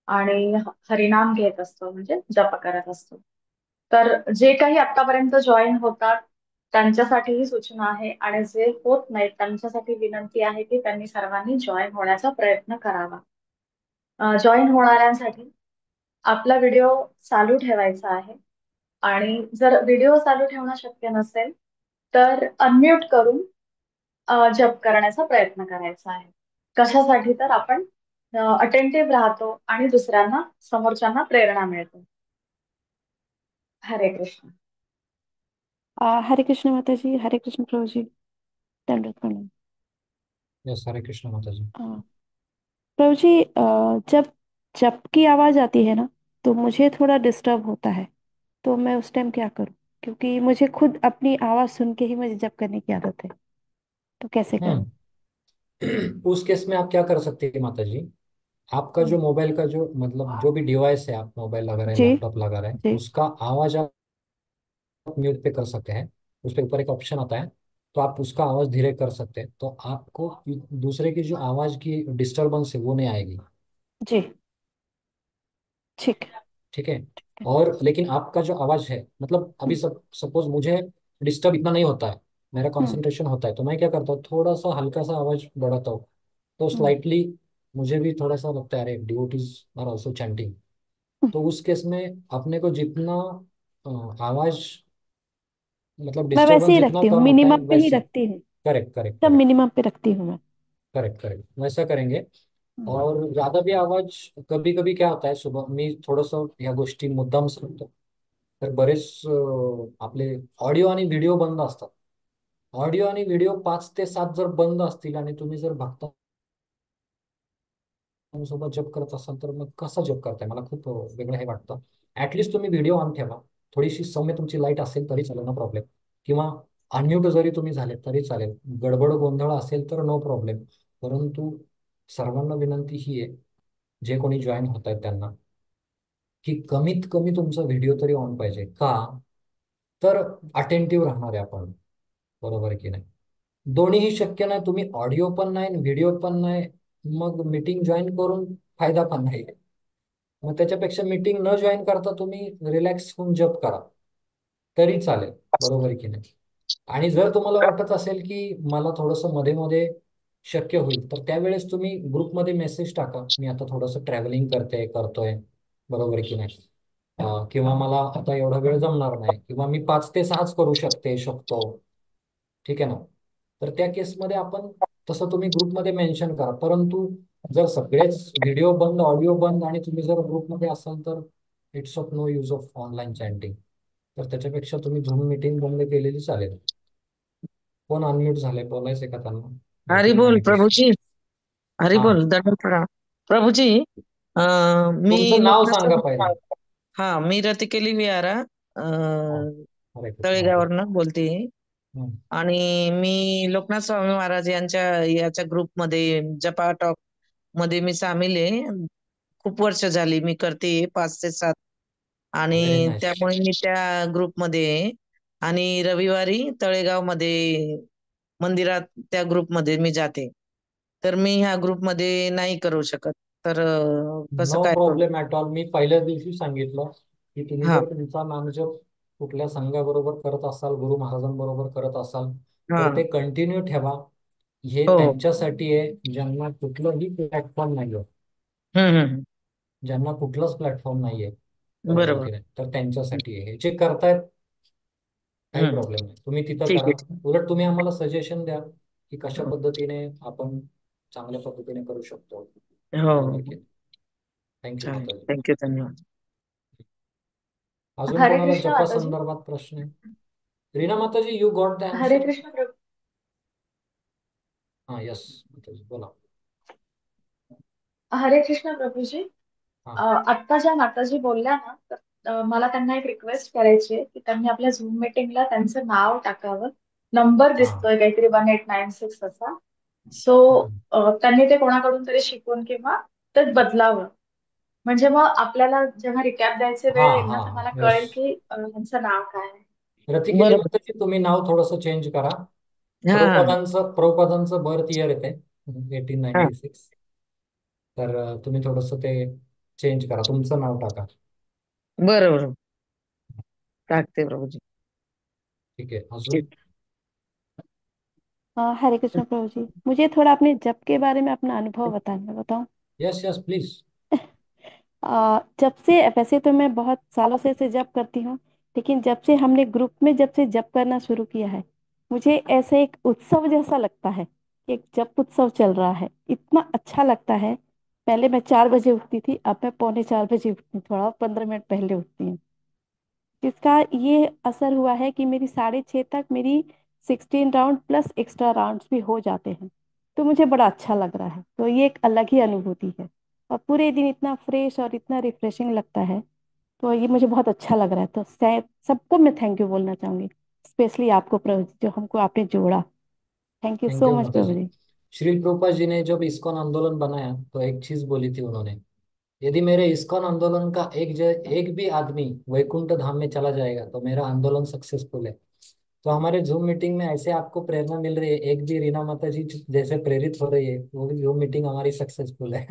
आणि हरिनाम घेत असतो, म्हणजे जप करत असतो. तर जे काही आतापर्यंत जॉईन होतात त्यांच्यासाठी ही सूचना आहे आणि जे होत नाहीत त्यांच्यासाठी विनंती आहे की त्यांनी सर्वांनी जॉईन होण्याचा प्रयत्न करावा. जॉईन होणाऱ्यांसाठी आपला व्हिडिओ चालू ठेवायचा आहे आणि जर व्हिडिओ चालू ठेवणं शक्य नसेल तर अनम्यूट करून जप करण्याचा प्रयत्न करायचा आहे. कशासाठी? तर आपण अटेंटिव्ह राहतो आणि दुसऱ्यांना समोरच्यांना प्रेरणा मिळते. हरे कृष्ण. हरे कृष्ण माता जी, हरे कृष्ण प्रभु जी, दंडवत प्रणाम। यस, हरे कृष्ण माताजी। प्रभु जी, जब जप की आवाज आती है ना तो मुझे थोड़ा डिस्टर्ब होता है, तो मैं उस टाइम क्या करूं? क्योंकि मुझे खुद अपनी आवाज सुन के ही मुझे जप करने की आदत है, तो कैसे करूं? उस केस में आप क्या कर सकते हैं माताजी? आपका जो मोबाइल का जो मतलब जो भी डिवाइस है, आप मोबाइल लगा रहे हैं, जी लैपटॉप लगा रहे हैं, जी उसका आवाज आप म्यूट पे कर सकते हैं। उसके ऊपर एक ऑप्शन आता है, तो आप उसका आवाज धीरे कर सकते हैं, तो आपको दूसरे की जो आवाज की डिस्टरबेंस है वो नहीं आएगी। जी ठीक है। ठीक है। ठीक है। और लेकिन आपका जो आवाज है, मतलब अभी सपोज मुझे डिस्टर्ब इतना नहीं होता है, मेरा हम्म कंसंट्रेशन होता है, तो मैं क्या करता हूँ, थोड़ा सा हल्का सा आवाज बढ़ाता हूँ, तो हम्म स्लाइटली मुझे भी थोड़ा सा लगता है अरे डिवोटीज आर ऑल्सो चैंटिंग। तो उस केस में अपने को जितना आवाज मतलब मैं वैसे डिस्टरबेंस ही जितना रखती हूँ, कम होता है मिनिमम पे ही वैसे। रखती हूँ। करेक्ट करेक्ट सब करेक्ट मिनिमम पे रखती हूँ मैं। करेक्ट करेक्ट वैसा करेंगे। हम्म और ज्यादा भी आवाज, कभी कभी क्या होता है, सुबह मी थोडस या गोष्टी मुद्दाम सांगतो, तर बरेच आपले ऑडिओ आणि व्हिडिओ बंद असतात। ऑडिओ आणि व्हिडिओ 5 ते 7 जर बंद असतील आणि तुम्ही जर भक्तांसोबत जप करत असाल तर मग कसं जप करताय? मला खूप वेगळं हे वाटतं। ऍटलिस्ट तुम्ही व्हिडिओ ऑन ठेवा, थोडीशी सौम्य तुमची लाईट असेल तरी चालेल, नो प्रॉब्लेम। किंवा अनम्यूट जरी तुम्ही झाले तरी चालेल, गडबड गोंधळ असेल तर नो प्रॉब्लेम। परंतु सर्वांना विनंती ही आहे, जे कोणी जॉईन होत आहेत त्यांना, की कमीत कमी तुमचा व्हिडिओ तरी ऑन पाहिजे। का? तर अटेंटिव्ह राहणार आहे आपण, बरोबर आहे की नाही? दोन्हीही शक्य नाही, तुम्ही ऑडिओ पण नाही व्हिडिओ पण नाही, मग मीटिंग जॉईन करून फायदा पण नाही। मग त्याच्यापेक्षा मीटिंग न जॉईन करता तुम्ही रिलॅक्स होऊन जप करा तरी चालेल, बरोबर आहे की नाही? आणि जर तुम्हाला वाटत असेल की मला थोडंसं मध्ये मध्ये शक्य होईल तर त्यावेळेस तुम्ही ग्रुपमध्ये मेसेज टाका, मी आता थोडंसं ट्रॅव्हलिंग करतोय, बरोबर की नाही, किंवा मला आता एवढा वेळ जमणार नाही, किंवा मी 5 ते 6च करू शकतो, ठीक आहे ना. तर त्या केसमध्ये आपण तसं तुम्ही ग्रुपमध्ये मेन्शन करा. परंतु जर सगळेच व्हिडिओ बंद, ऑडिओ बंद आणि तुम्ही जर ग्रुपमध्ये असाल तर it's of no use of online chatting. तर त्याच्यापेक्षा तुम्ही झूम मीटिंग बंद केलेली चालेल. कोण अनम्यूट झाले, बोलायचंय का त्यांना? हरी बोल 1896. प्रभुजी. हरी हा, बोल दंड प्रणाम प्रभुजी. मी तुमचं नाव सांगा पहिले. हा मी रतिकेली विहारा हा, हरे कृष्ण. तळेगाववरनं बोलते. हम्म. आणि मी लोकनाथ स्वामी महाराज याच्या ग्रुपमध्ये जपा टॉक मध्ये मी सामील आहे. खूप वर्ष झाली मी करते 5 ते 7. व्हेरी आणि नाईस. त्यामुळे मी त्या ग्रुपमध्ये आहे. आणि रविवारी तळेगाव मध्ये मंदिरात त्या ग्रुपमध्ये मी जाते. तर मी ह्या ग्रुपमध्ये नाही करू शकत. तर कसं नो काय करू? Problem at all. मी पहिल्याच दिवशी सांगितलं की तुम्ही हा जर तुमचा नामजप कुठल्या संघाबरोबर करत असाल, गुरु महाराजांबरोबर करत असाल, हा तर ते कंटिन्यू ठेवा. हे हो हो. त्यांच्यासाठी आहे ज्यांना कुठलंही प्लॅटफॉर्म नाही आहे, हम्म. ज्यांना कुठलंच प्लॅटफॉर्म नाही आहे, बरोबर बरोबर. की नाही, तर त्यांच्यासाठी आहे. हे जे करतायत काही हम्म. प्रॉब्लेम नाही, तुम्ही तिथं ठीक करा. आहे ठीक उलट तुम्ही आम्हाला सजेशन द्या की कशा पद्धतीने आपण चांगल्या पद्धतीने करू शकतो, आहे. हो बरोबर हो. की. थँक्यू चालेल. माताजी. थँक्यू धन्यवाद. अजून हरे कोणाला कृष्ण जपा माताजी. संदर्भात प्रश्न आहे? रीना माताजी, यू गॉट द हरे आन्सर? कृष्ण प्रभू. हा, यस माताजी, बोला. हरे कृष्ण प्रभूजी. हा आत्ता ज्या माताजी बोलल्या ना, तर मला त्यांना एक रिक्वेस्ट करायची आहे की त्यांनी आपल्या झूम मीटिंगला त्यांचं नाव टाकावं. नंबर हा. दिसतोय काहीतरी 1896 असा. सो हम्म. त्यांनी ते कोणाकडून तरी शिकून किंवा ते बदलावं. म्हणजे मग आपल्याला जेव्हा रिकॅप द्यायचे हा वेळ येईल ना, हा तर मला यस. कळेल की त्यांचं नाव काय आहे. रतिकेली बरोबर. माताजी, तुम्ही नाव थोडंसं चेंज करा. हा हा प्रभुपादांचं बर्थ इयर येते हा 1896. तर तुम्ही थोडंसं ते चेंज करा, तुमचं नाव टाका. बरोबर. टाकते प्रभुजी. ठीक आहे. अजून? ठीक. हरे कृष्ण प्रभु जी, मुझे थोड़ा अपने जप के बारे में अपना अनुभव बताऊं? Yes yes please. जब से वैसे तो मैं बहुत सालों से जप करती हूँ, लेकिन जब से हमने ग्रुप में जब से जप करना शुरू किया है, मुझे ऐसे एक उत्सव जैसा लगता है कि एक जप उत्सव चल रहा है। इतना अच्छा लगता है। पहले मैं 4 बजे उठती थी, अब मैं पौने 4 बजे उठती हूँ, थोड़ा 15 मिनट पहले उठती हूँ। इसका ये असर हुआ है कि मेरी 6:30 तक मेरी 16 राउंड प्लस एक्स्ट्रा राउंड्स भी हो जाते हैं। तो मुझे बड़ा अच्छा लग रहा है। तो ये एक अलग ही अनुभूति है, और पूरे दिन इतना फ्रेश और इतना रिफ्रेशिंग लगता है। तो ये मुझे बहुत अच्छा लग रहा है। तो सबको मैं थैंक यू बोलना चाहूंगी, स्पेशली आपको प्रभु जी, जो हमको आपने जोड़ा। Thank you thank so you much Prabhu Mataji. जी। श्रील प्रभुपाद जी ने जब इस्कॉन आंदोलन बनाया तो एक चीज बोली थी उन्होंने, यदि मेरे इस्कॉन आंदोलन का एक भी आदमी वैकुंठ धाम में चला जाएगा तो मेरा आंदोलन सक्सेसफुल है. तो हमारे जूम मीटिंग में ऐसे आपको प्रेरणा मिल रही है, एक भी रीना माता जी जैसे प्रेरित हो रही है, वो भी जूम मीटिंग हमारी सक्सेसफुल है.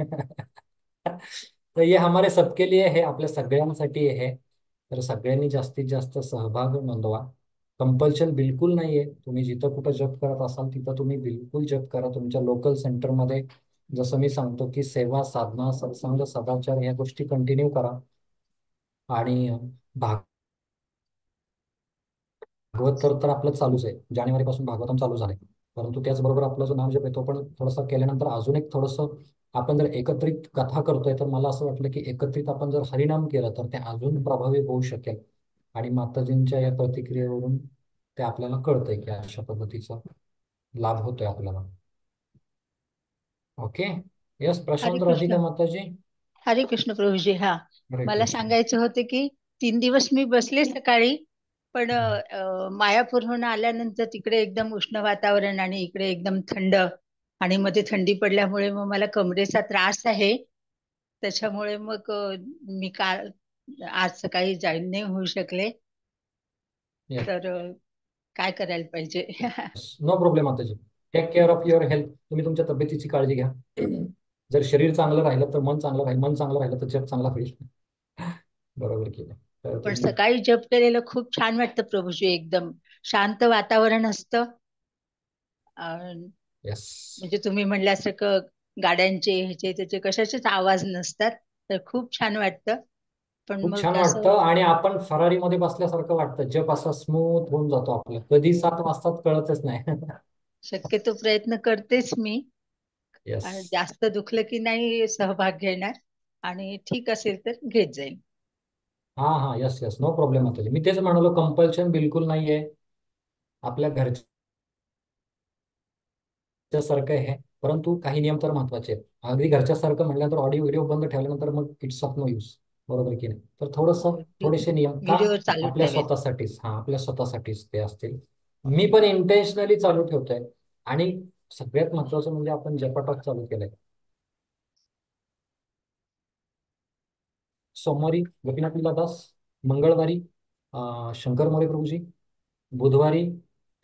तर ये हमारे सबके लिए है, आपल्या सगळ्यांसाठी आहे. तर सगळ्यांनी जास्तीत जास्त सहभाग नोंदवा. कंपल्शन बिलकुल नाहीये. तुम्ही जिथं कुठं जप करत असाल तिथं तुम्ही बिलकुल जप करा तुमच्या लोकल सेंटरमध्ये. जसं मी सांगतो की सेवा, साधना, सत्संग, सदाचार ह्या गोष्टी कंटिन्यू करा. आणि भागवत तर आपलं चालूच आहे, जानेवारीपासून भागवतम चालू झालंय. परंतु त्याचबरोबर आपला जो नामजप आहे तो पण थोडासा केल्यानंतर अजून एक थोडंसं आपण जर एकत्रित कथा करतोय, तर मला असं वाटलं की एकत्रित आपण जर हरिनाम केलं तर ते अजून प्रभावी होऊ शकेल. आणि माताजींच्या या प्रतिक्रियेवरून ते आपल्याला कळतंय की अशा पद्धतीचा लाभ होतोय आपल्याला. ओके. यस, हरे प्रशांत, कृष्ण. राधिका माताजी. हरे कृष्ण प्रभूजी. हा, हरे मला कृष्ण. सांगायचं होतं की 3 दिवस मी बसले सकाळी, पण हम्म. मायापूरहून आल्यानंतर तिकडे एकदम उष्ण वातावरण आणि इकडे एकदम थंड, आणि मध्ये थंडी पडल्यामुळे मग मला कमरेचा त्रास आहे. त्याच्यामुळे मग मी काल आज सकाळी जॉईन नाही होऊ शकले. येस, तर काय करायला पाहिजे? नो प्रॉब्लेम माताजी. Take care of your health. तुम्ही तुमच्या तब्येतीची काळजी घ्या. जर शरीर चांगलं राहिलं तर मन चांगलं राहील, मन चांगलं राहिलं तर जग चांगला होईल. बरोबर की नाही? तर पण तुम्ही सकाळी जप केलेलं खूप छान वाटतं प्रभूजी. एकदम शांत वातावरण असतं. अं, येस, म्हणजे तुम्ही म्हणल्यासारखं गाड्यांचे ह्याचे त्याचे कशाचेच आवाज नसतात. तर खूप छान वाटतं. पण खूप छान मग असं वाटतं आणि आपण फरारीमध्ये बसल्यासारखं वाटतं. जप असा स्मूथ होऊन जातो आपला. कधी 7 वाजतात कळतच नाही. शक्यतो प्रयत्न करतेच मी. येस. आणि जास्त दुखलं की नाही सहभाग घेणार, आणि ठीक असेल तर घेत जाईल. हा हा, यस यस, नो प्रॉब्लेम आता. मी तेच म्हणालो, कंपल्शन बिलकुल नाहीये. आपल्या घरच्यासारखं आहे, परंतु काही नियम तर महत्वाचे आहेत. अगदी घरच्यासारखं म्हटल्यानंतर ऑडिओ व्हिडिओ बंद ठेवल्यानंतर मग इट्स ऑफ नो यूज. बरोबर की नाही? तर थोडेसे नियम का? व्हिडिओ चालू आपल्या ठेवेल. स्वतःसाठीच, हा, आपल्या स्वतःसाठीच ते असतील. मी पण इंटेन्शनली चालू ठेवतोय. आणि सगळ्यात महत्वाचं म्हणजे आपण जपाटॉक चालू केलंय. सोमवारी गोपीनाथ लीला दास, मंगळवारी शंकर मोरे प्रभूजी, बुधवारी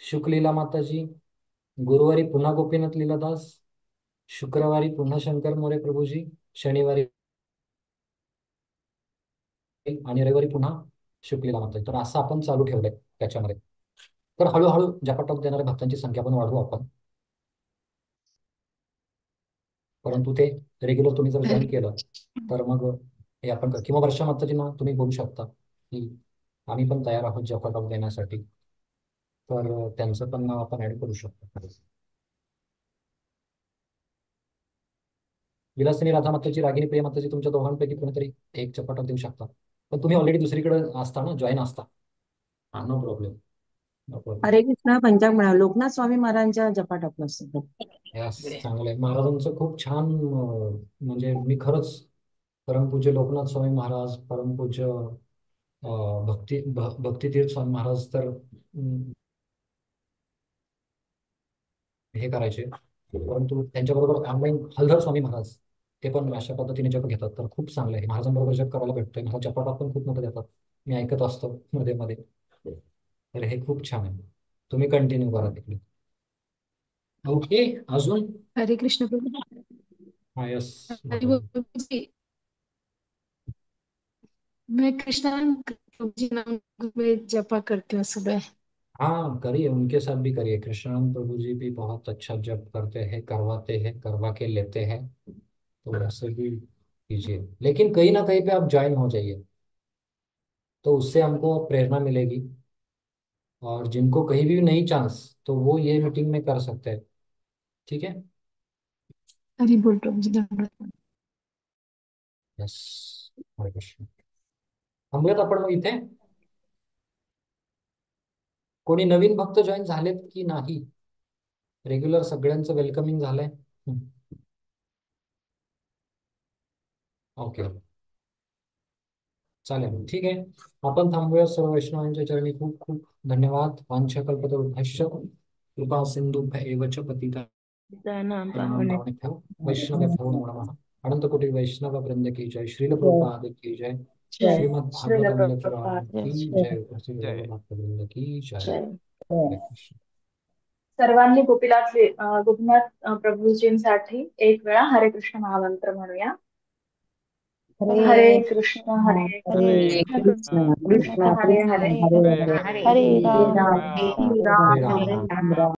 शुक्लीला माताजी, गुरुवारी पुन्हा गोपीनाथ लीला दास, शुक्रवारी पुन्हा शंकर मोरे प्रभूजी, शनिवारी आणि रविवारी पुन्हा शुक्लीला माताजी. तर असं आपण चालू ठेवलंय त्याच्यामध्ये. तर हळूहळू जपाटॉक देणाऱ्या भक्तांची संख्या पण वाढवू आपण. परंतु ते रेग्युलर तुम्ही जर जॉईन केलं तर मग हे आपण किंवा वर्षा माताजींना तुम्ही बोलू शकता की आम्ही पण तयार आहोत जपाटॉक देण्यासाठी. तर त्यांचं पण नाव आपण ऍड करू शकतो. विलासिनी राधा माताजी, रागिनी प्रिया माताजी, तुमच्या दोघांपैकी कोणीतरी एक जपाटॉक देऊ शकता. पण तुम्ही ऑलरेडी दुसरीकडे असता ना, जॉईन असता. हा, नो प्रॉब्लेम, नो प्रॉब्लेम. हरे कृष्णा पंचांग म्हणा लोकनाथ स्वामी महाराजांच्या जपाटातलं असतं. यस, चांगलं आहे. महाराजांचं खूप छान म्हणजे मी खरंच परमपूज्य लोकनाथ स्वामी महाराज, परमपूज्य भक्तितीर्थ स्वामी महाराज तर हे करायचे. परंतु त्यांच्याबरोबर ऑनलाईन हलधर स्वामी महाराज ते पण अशा पद्धतीने जप घेतात. तर खूप चांगलं आहे. महाराजांबरोबर जप करायला भेटतोय. महाराज जपाटात पण खूप मोठं देतात. मी ऐकत असतो मध्ये मध्ये. तर हे खूप छान आहे. तुम्ही कंटिन्यू करा तिकडे. ओके, अजून? हरे कृष्ण प्रभु। हाँ, यस। हरि बोल जी। मैं कृष्णानंद प्रभु जी नाम में जपा करती हूँ सुबह। हाँ, करिए, उनके साथ भी करिए। कृष्णानंद प्रभु जी भी बहुत अच्छा जप करते हैं, करवाते हैं, करवा के लेते हैं। तो वैसे भी कीजिए, लेकिन कहीं ना कहीं पे आप ज्वाइन हो जाइए, तो उससे हमको प्रेरणा मिलेगी। और जिनको कहीं भी नहीं चांस, तो वो ये मीटिंग में कर सकते हैं। ठीक है? हरि बोल प्रभु जी, धन्यवाद। यस, हरे कृष्ण। थांबूयात आपण मग इथे. कोणी नवीन भक्त जॉईन झालेत की नाही? रेग्युलर सगळ्यांचं वेलकमिंग झालंय? ओके, चालेल, ठीक आहे. आपण थांबूया. सर्व वैष्णवांच्या चरणी खूप खूप धन्यवाद. वाञ्छाकल्पतरुभ्यश्च कृपा सिंधुभ्यैव च पतितानां पावनेभ्यो वैष्णवेभ्यो नमो नमः। अनंत कोटि वैष्णव वृंद की जय। श्रील प्रभुपाद की जय। जय श्रीमद् श्रील भागवतम पुराण प्रभुपाद की जय जय। श्री जय भक्त वृंद की जय। जय। हरे कृष्ण। सर्वांनी गोपीनाथ प्रभूजींसाठी एक वेळा हरे कृष्ण महामंत्र म्हणूया. हरे कृष्ण हरे हरे कृष्ण कृष्णा कृष्ण कृष्ण कृष्ण हरे कृष्ण हरे हरे हरे हरे हरे हरे हरे हरे राम राम राम हरे हरे राम हरे राम राम, हरे हरे राम राम।